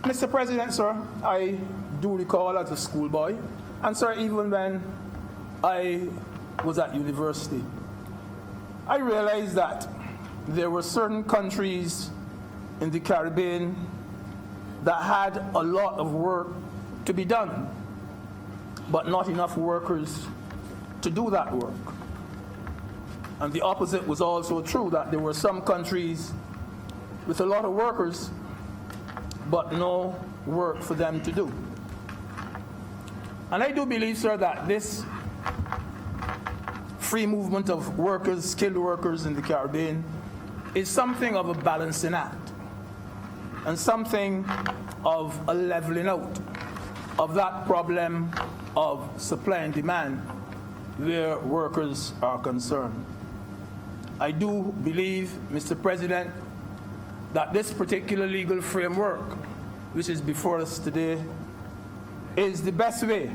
Mr. President, sir, I do recall as a schoolboy, and sir, even when I was at university, I realized that there were certain countries in the Caribbean that had a lot of work to be done, but not enough workers to do that work. And the opposite was also true, that there were some countries with a lot of workers, but no work for them to do. And I do believe, sir, that this free movement of workers, skilled workers in the Caribbean, is something of a balancing act and something of a leveling out of that problem of supply and demand where workers are concerned. I do believe, Mr. President, that this particular legal framework, which is before us today, is the best way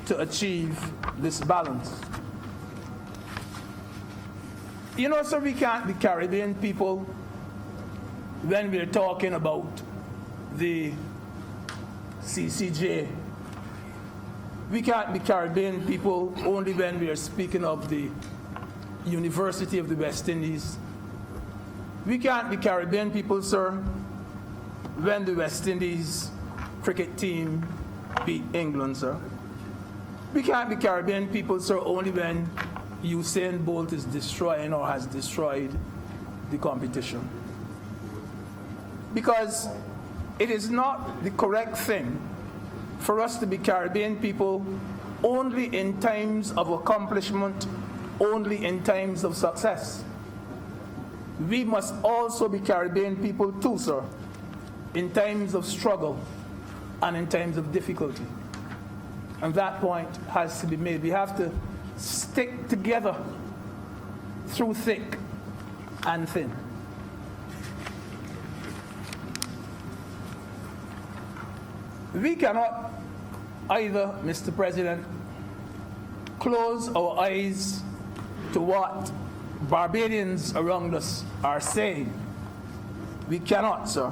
to achieve this balance. You know, sir, we can't be Caribbean people when we're talking about the CCJ. We can't be Caribbean people only when we are speaking of the University of the West Indies. We can't be Caribbean people, sir, when the West Indies cricket team beat England, sir. We can't be Caribbean people, sir, only when Usain Bolt is destroying or has destroyed the competition. Because it is not the correct thing for us to be Caribbean people only in times of accomplishment, only in times of success. We must also be Caribbean people too, sir, in times of struggle and in times of difficulty. And that point has to be made. We have to stick together through thick and thin. We cannot either, Mr. President, close our eyes to what Barbadians around us are saying. We cannot, sir.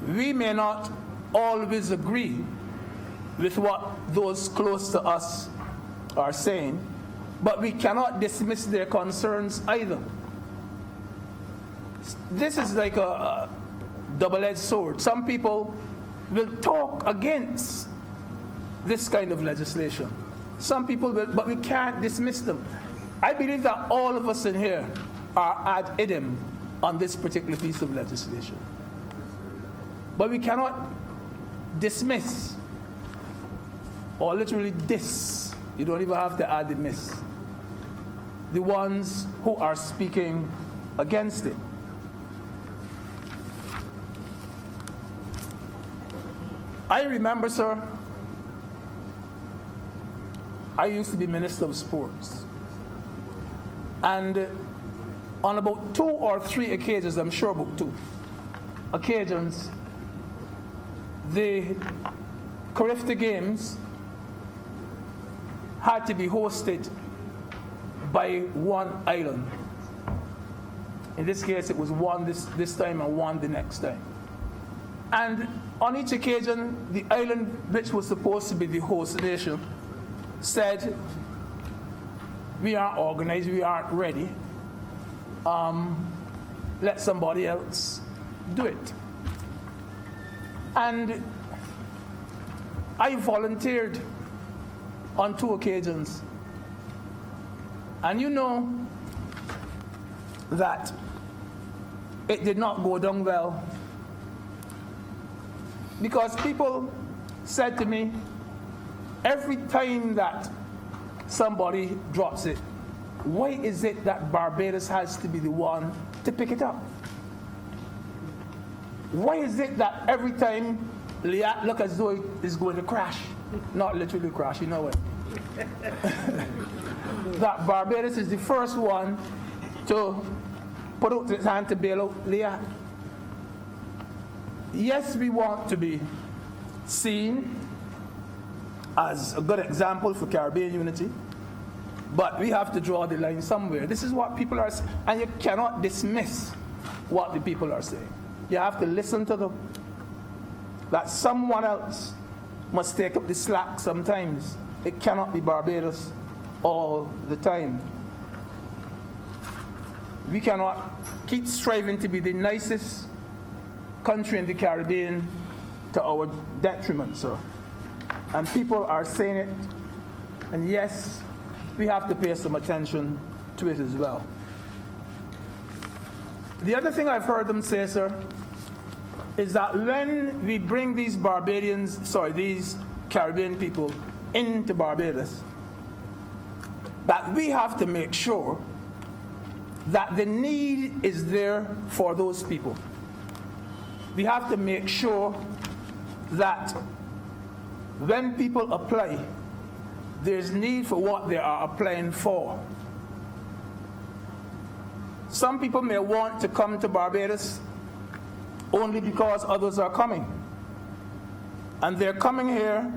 We may not always agree with what those close to us are saying, but we cannot dismiss their concerns either. This is like a double-edged sword. Some people will talk against this kind of legislation. Some people will, but we can't dismiss them. I believe that all of us in here are ad idem on this particular piece of legislation. But we cannot dismiss or literally diss. You don't even have to add the miss. The ones who are speaking against it. I remember, sir, I used to be Minister of Sports. And on about 2 or 3 occasions, I'm sure about 2 occasions, the Carifta Games had to be hosted by one island. In this case, it was one this time and one the next time. And on each occasion, the island which was supposed to be the host nation said, we aren't organized, we aren't ready. Let somebody else do it. And I volunteered on 2 occasions. And you know that it did not go down well, because people said to me, every time that somebody drops it, why is it that Barbados has to be the one to pick it up? Why is it that every time Liat looks as though it is going to crash, not literally crash, you know what? That Barbados is the first one to put out its hand to bail out Leah. Yes, we want to be seen as a good example for Caribbean unity, but we have to draw the line somewhere. This is what people are saying, and you cannot dismiss what the people are saying. You have to listen to them. That someone else must take up the slack sometimes. It cannot be Barbados all the time. We cannot keep striving to be the nicest country in the Caribbean to our detriment, sir. And people are saying it, and yes, we have to pay some attention to it as well. The other thing I've heard them say, sir, is that when we bring these these Caribbean people into Barbados, that we have to make sure that the need is there for those people. We have to make sure that when people apply, there's need for what they are applying for. Some people may want to come to Barbados only because others are coming. And they're coming here,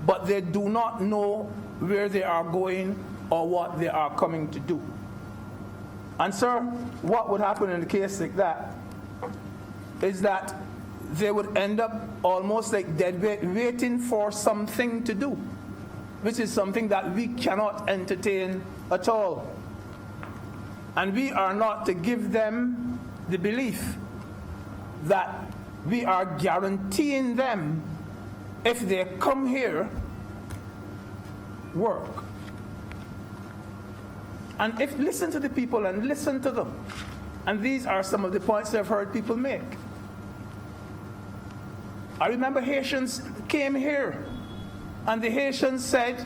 but they do not know where they are going or what they are coming to do. And sir, what would happen in a case like that is that they would end up almost like dead weight, waiting for something to do, which is something that we cannot entertain at all. And we are not to give them the belief that we are guaranteeing them, if they come here, work. And if listen to the people and listen to them. And these are some of the points I've heard people make. I remember Haitians came here, and the Haitians said,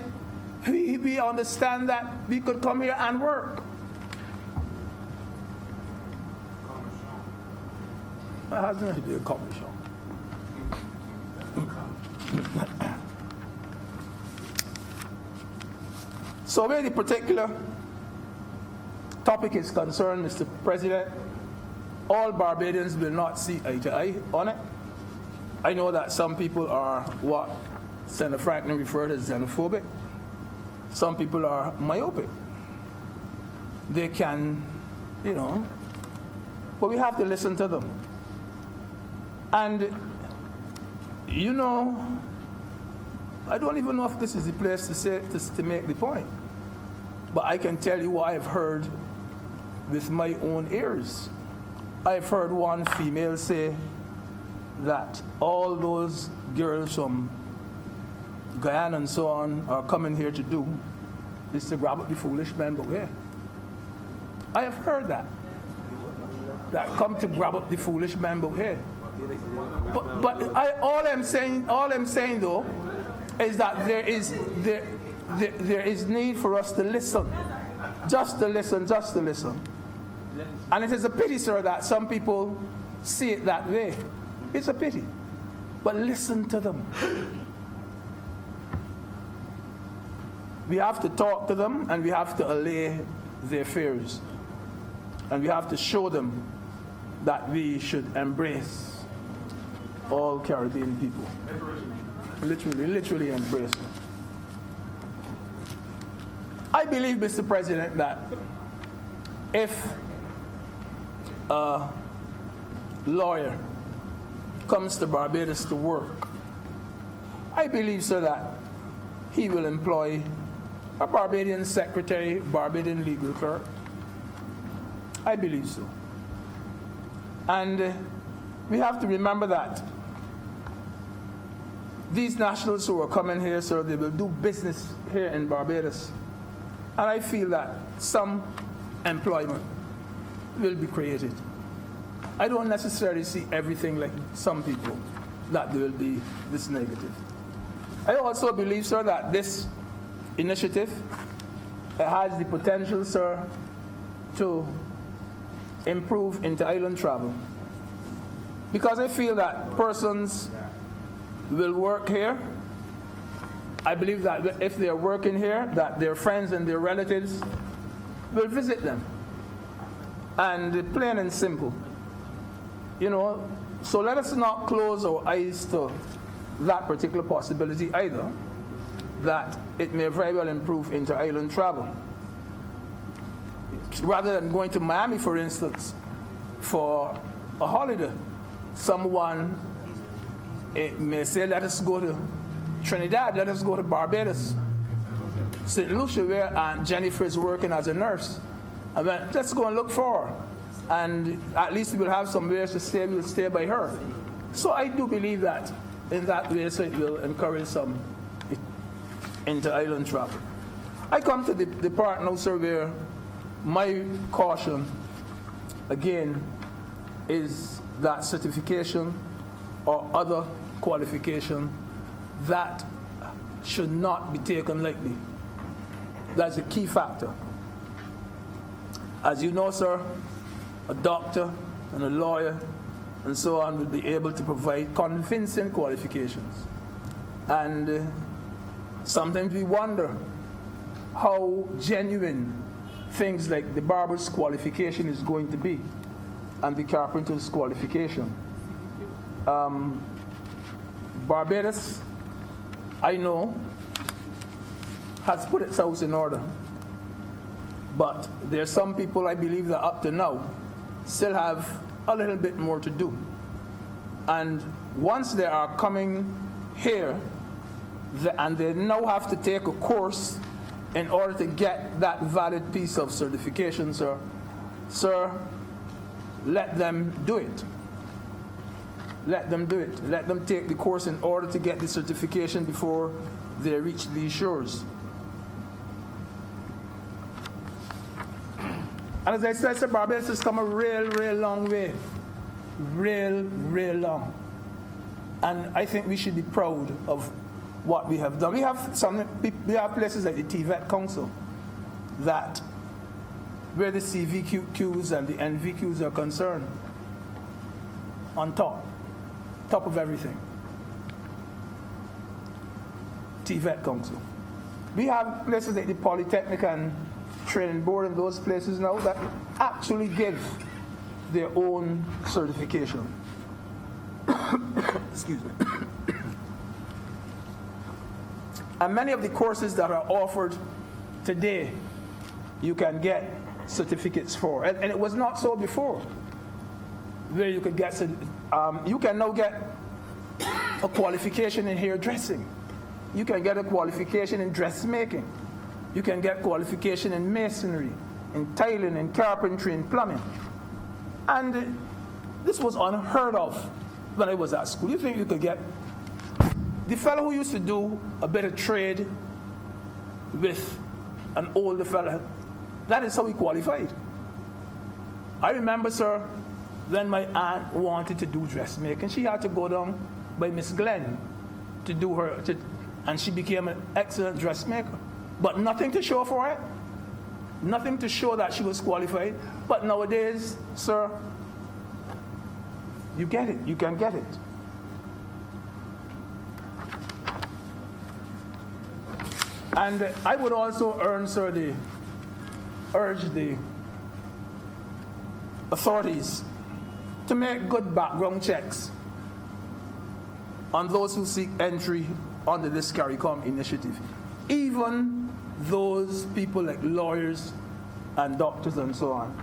we understand that we could come here and work. That has nothing to do with commission. So where the particular topic is concerned, Mr. President, all Barbadians will not see eye to eye on it. I know that some people are what Senator Franklin referred as xenophobic. Some people are myopic. They can, but we have to listen to them. And, I don't even know if this is the place to make the point. But I can tell you what I've heard with my own ears. I've heard one female say that all those girls from Guyana and so on are coming here to do is to grab up the foolish men but where? I have heard that come to grab up the foolish men but here. But all I'm saying though is that there is need for us to listen, just to listen. And it is a pity, sir, that some people see it that way. It's a pity. But listen to them. We have to talk to them, and we have to allay their fears. And we have to show them that we should embrace all Caribbean people. Literally embrace them. I believe, Mr. President, that if a lawyer comes to Barbados to work, I believe, sir, that he will employ a Barbadian secretary, Barbadian legal clerk. I believe so. And we have to remember that these nationals who are coming here, sir, they will do business here in Barbados. And I feel that some employment will be created. I don't necessarily see everything like some people, that there will be this negative. I also believe, sir, that this initiative has the potential, sir, to improve inter-island travel. Because I feel that persons will work here I believe that if they're working here, that their friends and their relatives will visit them. And plain and simple. You know, so let us not close our eyes to that particular possibility either, that it may very well improve inter-island travel. Rather than going to Miami, for instance, for a holiday, someone may say, let us go to Trinidad, let us go to Barbados, St. Lucia, where Aunt Jennifer is working as a nurse. I went, let's go and look for her. And at least we'll have somewhere to stay, we'll stay by her. So I do believe that in that way, so it will encourage some inter-island travel. I come to the part now, sir, where my caution, again, is that certification or other qualification that should not be taken lightly. That's a key factor. As you know, sir, a doctor and a lawyer and so on will be able to provide convincing qualifications. And sometimes we wonder how genuine things like the barber's qualification is going to be and the carpenter's qualification. Barbados, I know, has put its house in order. But there are some people, I believe, that up to now still have a little bit more to do. And once they are coming here, and they now have to take a course in order to get that valid piece of certification, sir, let them do it. Let them do it. Let them take the course in order to get the certification before they reach these shores. And as I said, sir, Barbados has come a real long way. Real long. And I think we should be proud of what we have done. We have places like the TVET Council that, where the CVQs and the NVQs are concerned, on top of everything. TVET Council. We have places like the Polytechnic and Training Board and those places now that actually give their own certification. Excuse me. And many of the courses that are offered today, you can get certificates for. And it was not so before, where you could get, you can now get a qualification in hairdressing. You can get a qualification in dressmaking. You can get qualification in masonry, in tiling, in carpentry, in plumbing. And this was unheard of when I was at school. You think you could get... The fellow who used to do a bit of trade with an older fellow, that is how he qualified. I remember, sir, when my aunt wanted to do dressmaking, she had to go down by Miss Glenn to do her, and she became an excellent dressmaker. But nothing to show for it. Nothing to show that she was qualified. But nowadays, sir, you get it. You can get it. And I would also urge the authorities to make good background checks on those who seek entry under this CARICOM initiative. Even those people like lawyers and doctors and so on.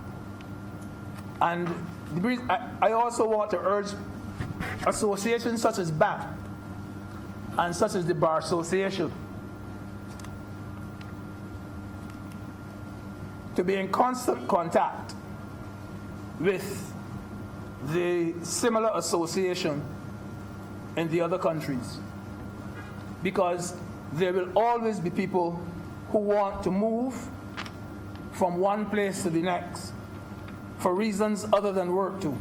And I also want to urge associations such as BAP and such as the Bar Association to be in constant contact with the similar association in the other countries, because there will always be people who want to move from one place to the next for reasons other than work too.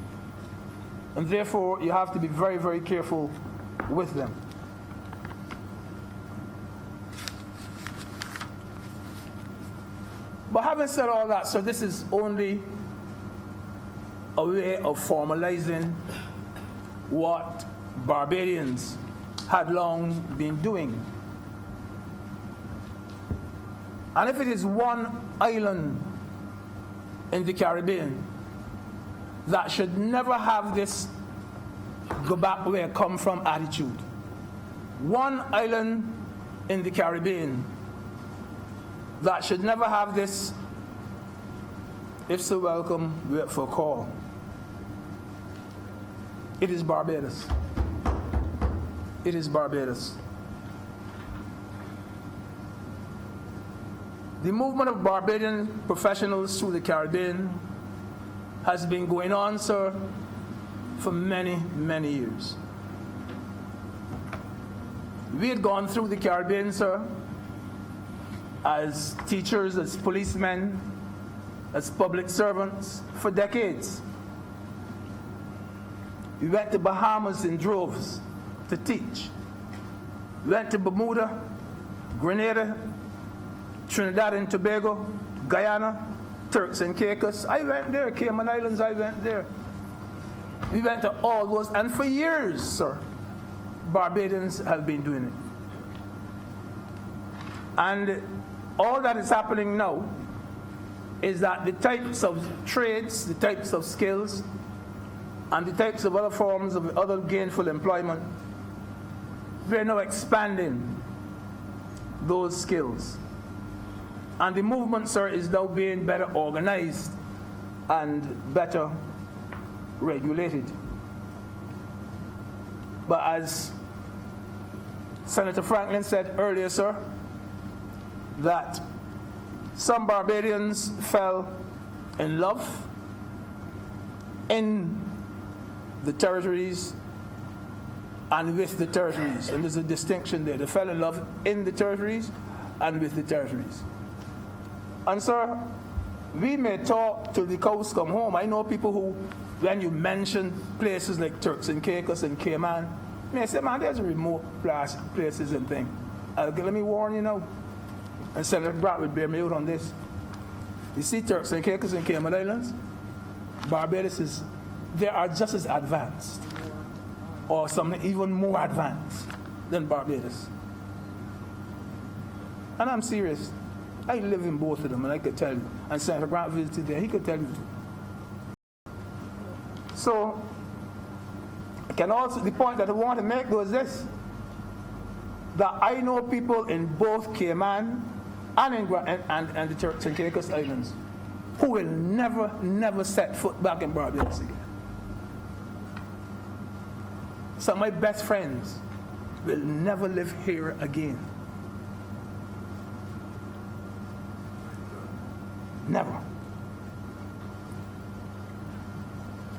And therefore, you have to be very, very careful with them. But having said all that, so this is only a way of formalizing what Barbadians had long been doing. And if it is one island in the Caribbean that should never have this go back where I come from attitude, one island in the Caribbean that should never have this, if so welcome, wait for a call, it is Barbados. It is Barbados. The movement of Barbadian professionals through the Caribbean has been going on, sir, for many, many years. We had gone through the Caribbean, sir, as teachers, as policemen, as public servants for decades. We went to Bahamas in droves to teach. We went to Bermuda, Grenada, Trinidad and Tobago, Guyana, Turks and Caicos. I went there, Cayman Islands, I went there. We went to all those, and for years, sir, Barbadians have been doing it. And all that is happening now is that the types of trades, the types of skills, and the types of other forms of other gainful employment, we're now expanding those skills. And the movement, sir, is now being better organized and better regulated. But as Senator Franklin said earlier, sir, that some Barbadians fell in love in the territories and with the territories. And there's a distinction there. They fell in love in the territories and with the territories. And sir, we may talk till the cows come home. I know people who, when you mention places like Turks and Caicos and Cayman, may say, man, there's remote places and things. Let me warn you now. And Senator Brock would bear me out on this. You see Turks and Caicos and Cayman Islands, Barbados they are just as advanced, or something even more advanced than Barbados. And I'm serious. I live in both of them, and I could tell you. And Senator Grant visited there, he could tell you. So, I can also, the point that I want to make was this, that I know people in both Cayman and the Turks and Caicos Islands who will never set foot back in Barbados again. Some of my best friends will never live here again. Never.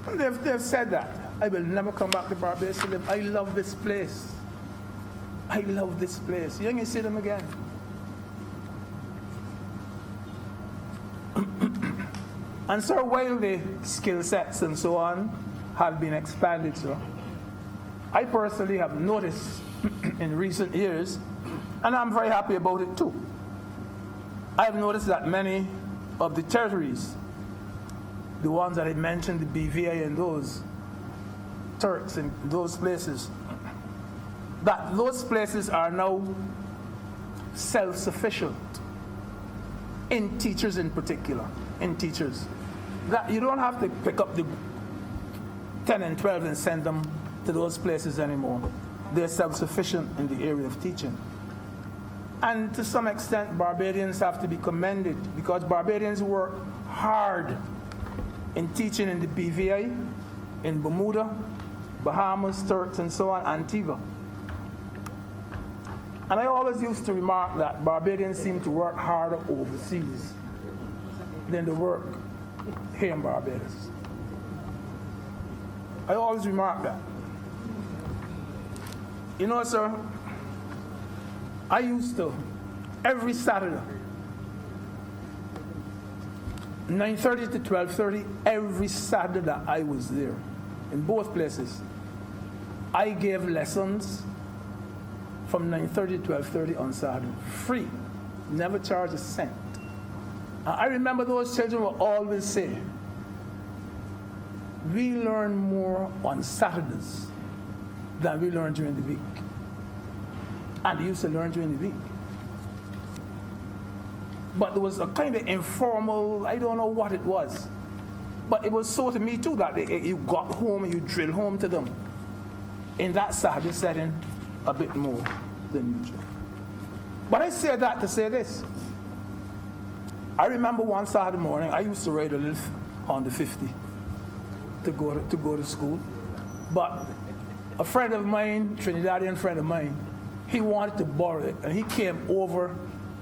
And they've said that. I will never come back to Barbados to live. I love this place. I love this place. You ain't see them again. And sir, while the skill sets and so on have been expanded, sir, I personally have noticed in recent years, and I'm very happy about it too, I've noticed that many of the territories, the ones that I mentioned, the BVI and those, Turks and those places, that those places are now self-sufficient in teachers in particular, in teachers. That you don't have to pick up the 10 and 12 and send them to those places anymore. They're self-sufficient in the area of teaching. And to some extent, Barbadians have to be commended because Barbadians work hard in teaching in the BVI, in Bermuda, Bahamas, Turks, and so on, Antigua. And I always used to remark that Barbadians seem to work harder overseas than they work here in Barbados. I always remark that. You know, sir, I used to, every Saturday, 9:30 to 12:30, every Saturday I was there, in both places. I gave lessons from 9:30 to 12:30 on Saturday, free, never charged a cent. I remember those children would always say, we learn more on Saturdays than we learn during the week. And they used to learn during the week. But there was a kind of informal, I don't know what it was. But it was so to me too that you got home and you drilled home to them. In that Saturday setting, a bit more than usual. But I say that to say this. I remember one Saturday morning, I used to ride a little Honda 50 to go to school. But a friend of mine, Trinidadian friend of mine, he wanted to borrow it, and he came over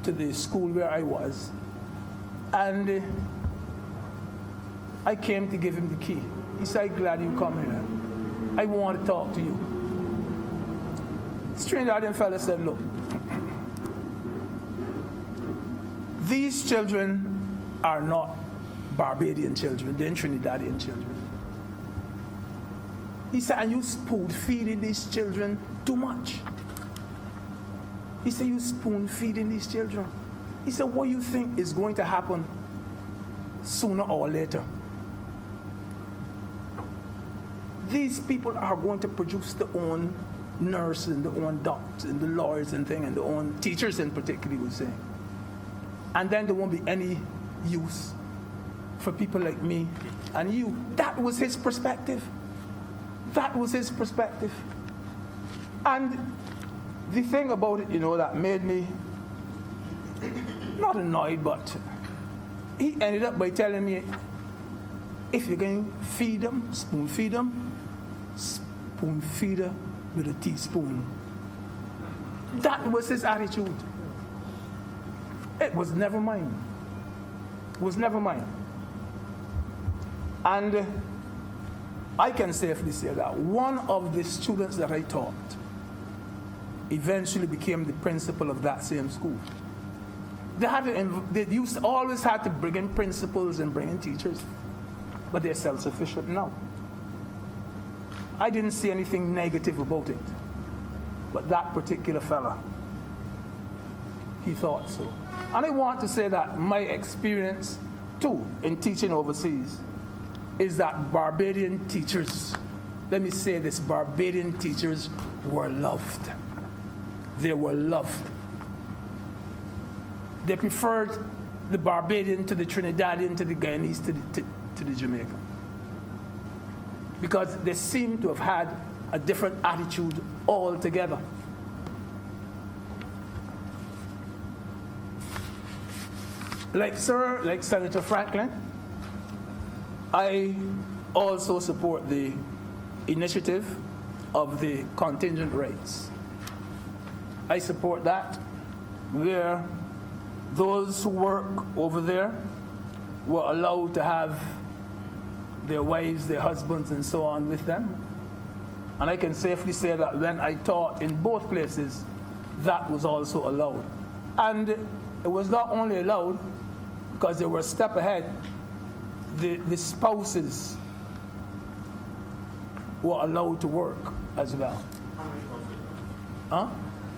to the school where I was, and I came to give him the key. He said, "I'm glad you come here. I want to talk to you." This Trinidadian fellow said, "Look, these children are not Barbadian children, they're Trinidadian children." He said, "And you spoon feeding these children too much." He said, "You spoon feeding these children." He said, "What do you think is going to happen sooner or later? These people are going to produce their own nurses and their own doctors and the lawyers and things and their own teachers in particular," he was saying. "And then there won't be any use for people like me and you." That was his perspective. That was his perspective. And the thing about it, that made me not annoyed, but he ended up by telling me, if you're going to feed them, spoon feed them with a teaspoon. That was his attitude. It was never mine. It was never mine. And I can safely say that one of the students that I taught eventually became the principal of that same school. They always had to bring in principals and bring in teachers, but they're self-sufficient now. I didn't see anything negative about it, but that particular fella, he thought so. And I want to say that my experience too in teaching overseas is that Barbadian teachers, let me say this, Barbadian teachers were loved. They were loved. They preferred the Barbadian to the Trinidadian to the Guyanese to the Jamaican, because they seem to have had a different attitude altogether. Like Senator Franklin, I also support the initiative of the contingent rates. I support that, where those who work over there were allowed to have their wives, their husbands, and so on with them. And I can safely say that when I taught in both places, that was also allowed. And it was not only allowed because they were a step ahead. The spouses were allowed to work as well. Huh?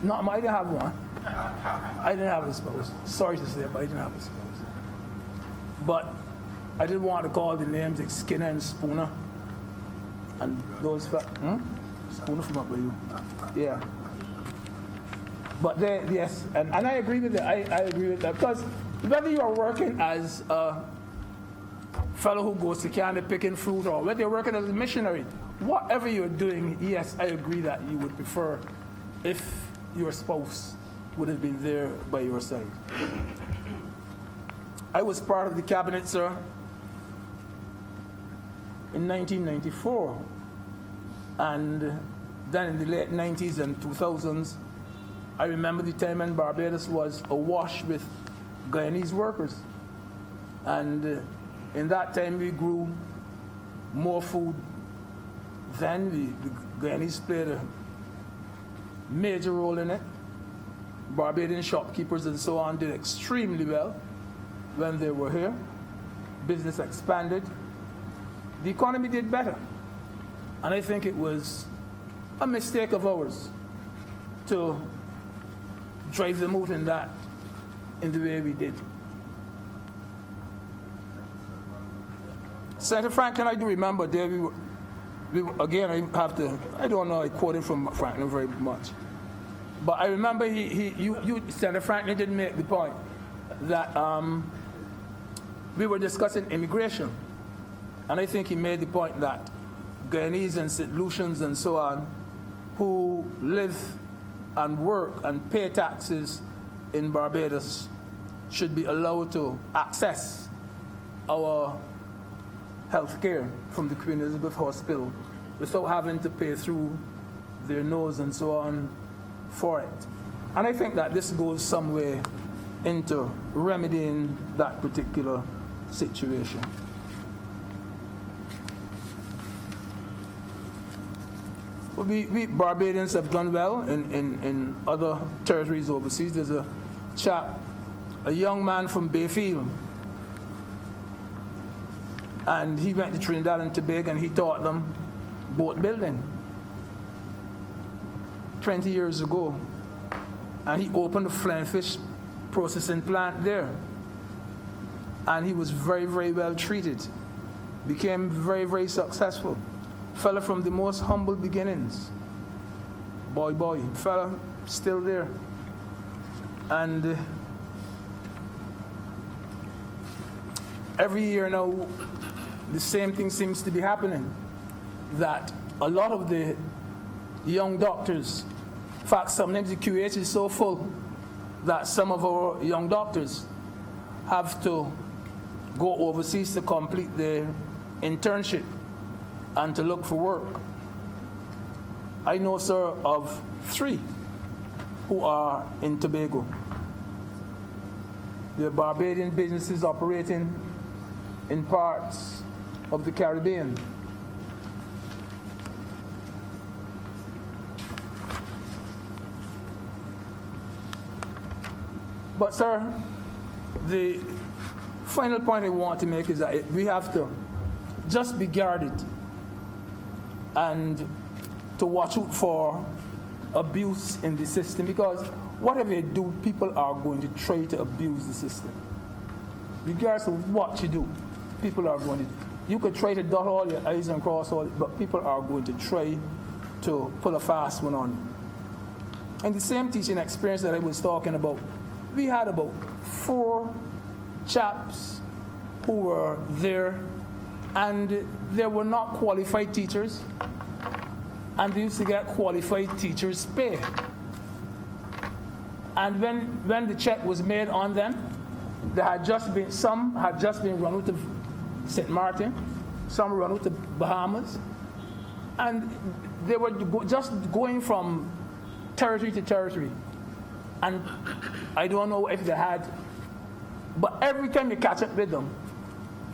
No, I didn't have one. I didn't have a spouse. Sorry to say, but I didn't have a spouse. But I didn't want to call the names like Skinner and Spooner. And those, Spooner from up with you. Yeah. But yes, and I agree with that. I agree with that. Because whether you are working as a fellow who goes to Canada picking fruit, or whether you're working as a missionary, whatever you're doing, yes, I agree that you would prefer if your spouse would have been there by your side. I was part of the cabinet, sir, in 1994, and then in the late 90s and 2000s, I remember the time when Barbados was awash with Guyanese workers. And in that time, we grew more food than the Guyanese played a major role in it. Barbadian shopkeepers and so on did extremely well when they were here. Business expanded. The economy did better. And I think it was a mistake of ours to drive them out in the way we did. Senator Franklin, I do remember there again, I don't know, I quoted from Franklin very much. But I remember Senator Franklin didn't make the point. that we were discussing immigration. And I think he made the point that Guyanese and St. Lucians and so on who live and work and pay taxes in Barbados should be allowed to access our health care from the Queen Elizabeth Hospital without having to pay through their nose and so on for it. And I think that this goes some way into remedying that particular situation. We Barbadians have done well in other territories overseas. There's a chap, a young man from Bayfield, and he went to Trinidad and Tobago and he taught them boat building 20 years ago. And he opened a flying fish processing plant there. And he was very, very well treated. Became very, very successful. Fella from the most humble beginnings. Boy, fella still there. And every year now, the same thing seems to be happening. That a lot of the young doctors, in fact, sometimes the QH is so full that some of our young doctors have to go overseas to complete their internship and to look for work. I know, sir, of 3 who are in Tobago. They're Barbadian businesses operating in parts of the Caribbean. But, sir, the final point I want to make is that we have to just be guarded and to watch out for abuse in the system, because whatever you do, people are going to try to abuse the system. Regardless of what you do, people are going to. You could try to dot all your I's and cross all, but people are going to try to pull a fast one on you. And the same teaching experience that I was talking about, we had about 4 chaps who were there, and they were not qualified teachers, and they used to get qualified teachers' pay. And when the check was made on them, some had just been run out of St. Martin, some run out of Bahamas, and they were just going from territory to territory. And I don't know if they had, but every time you catch up with them,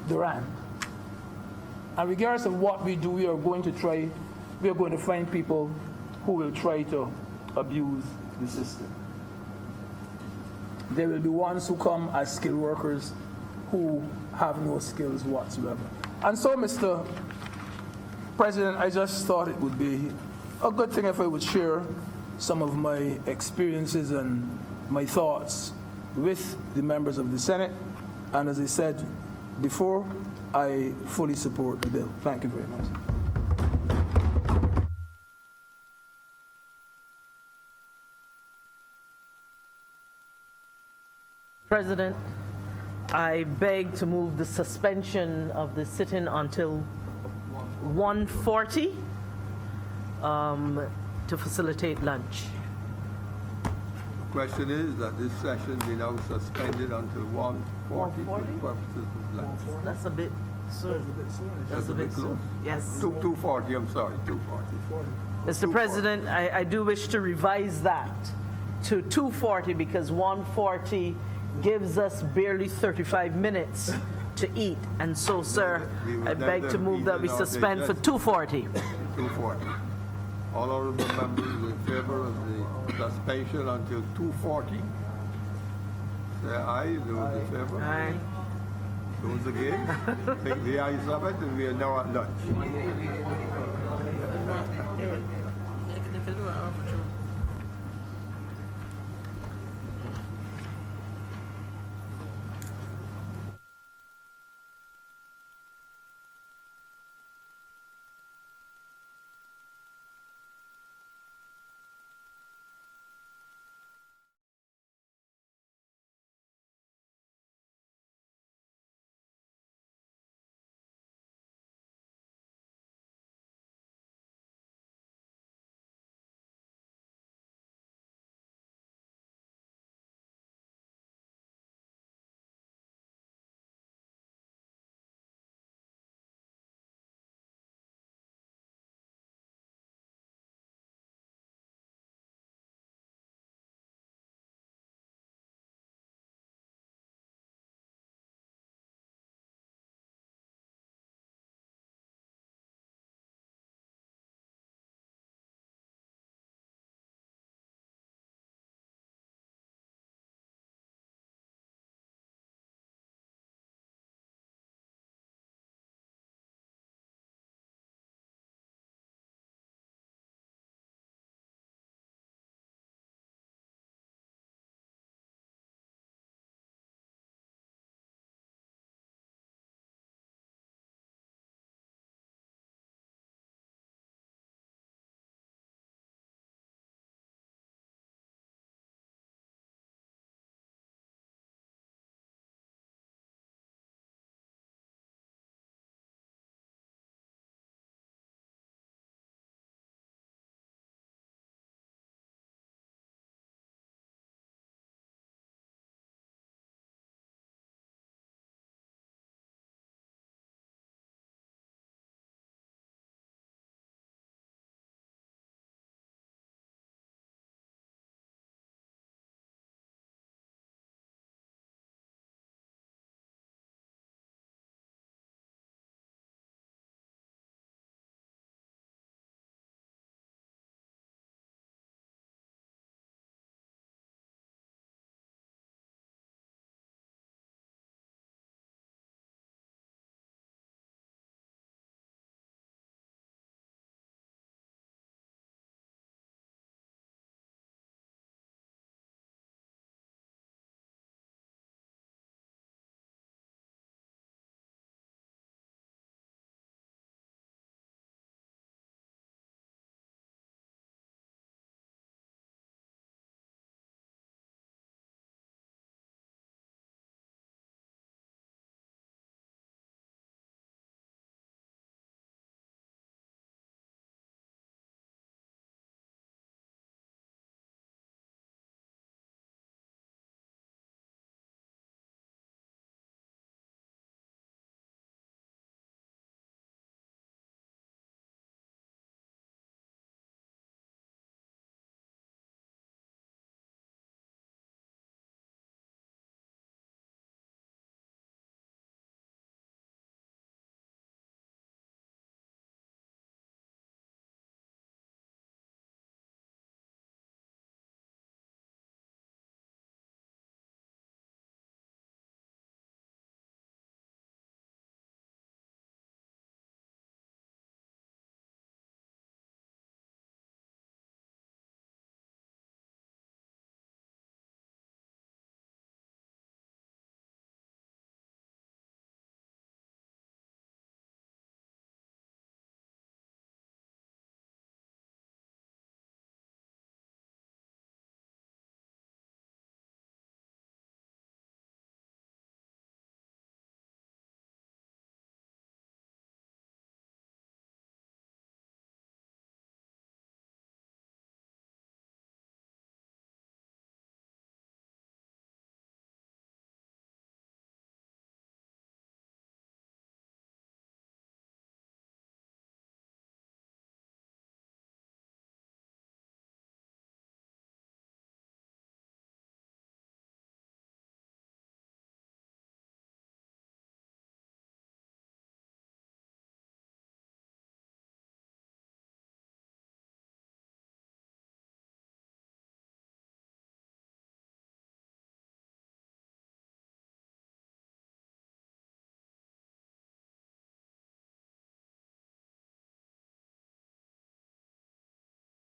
they ran. And regardless of what we do, we are going to find people who will try to abuse the system. There will be ones who come as skilled workers who have no skills whatsoever. And so, Mr. President, I just thought it would be a good thing if I would share some of my experiences and my thoughts with the members of the Senate. And as I said before, I fully support the bill. Thank you very much. President, I beg to move the suspension of the sitting until 1:40 to facilitate lunch. The question is that this session be now suspended until 1:40 for the purposes of lunch. That's a bit soon. That's a bit close. soon. Yes. 2:40, I'm sorry, 2:40. Mr. President, I do wish to revise that to 2:40 because 1:40 gives us barely 35 minutes to eat. And so, sir, I beg to move that we suspend for 2:40. 2:40. All honorable members in favor of the suspension until 2:40. Say aye. Those in favor? Aye. Those against? Take the ayes of it, and we are now at lunch.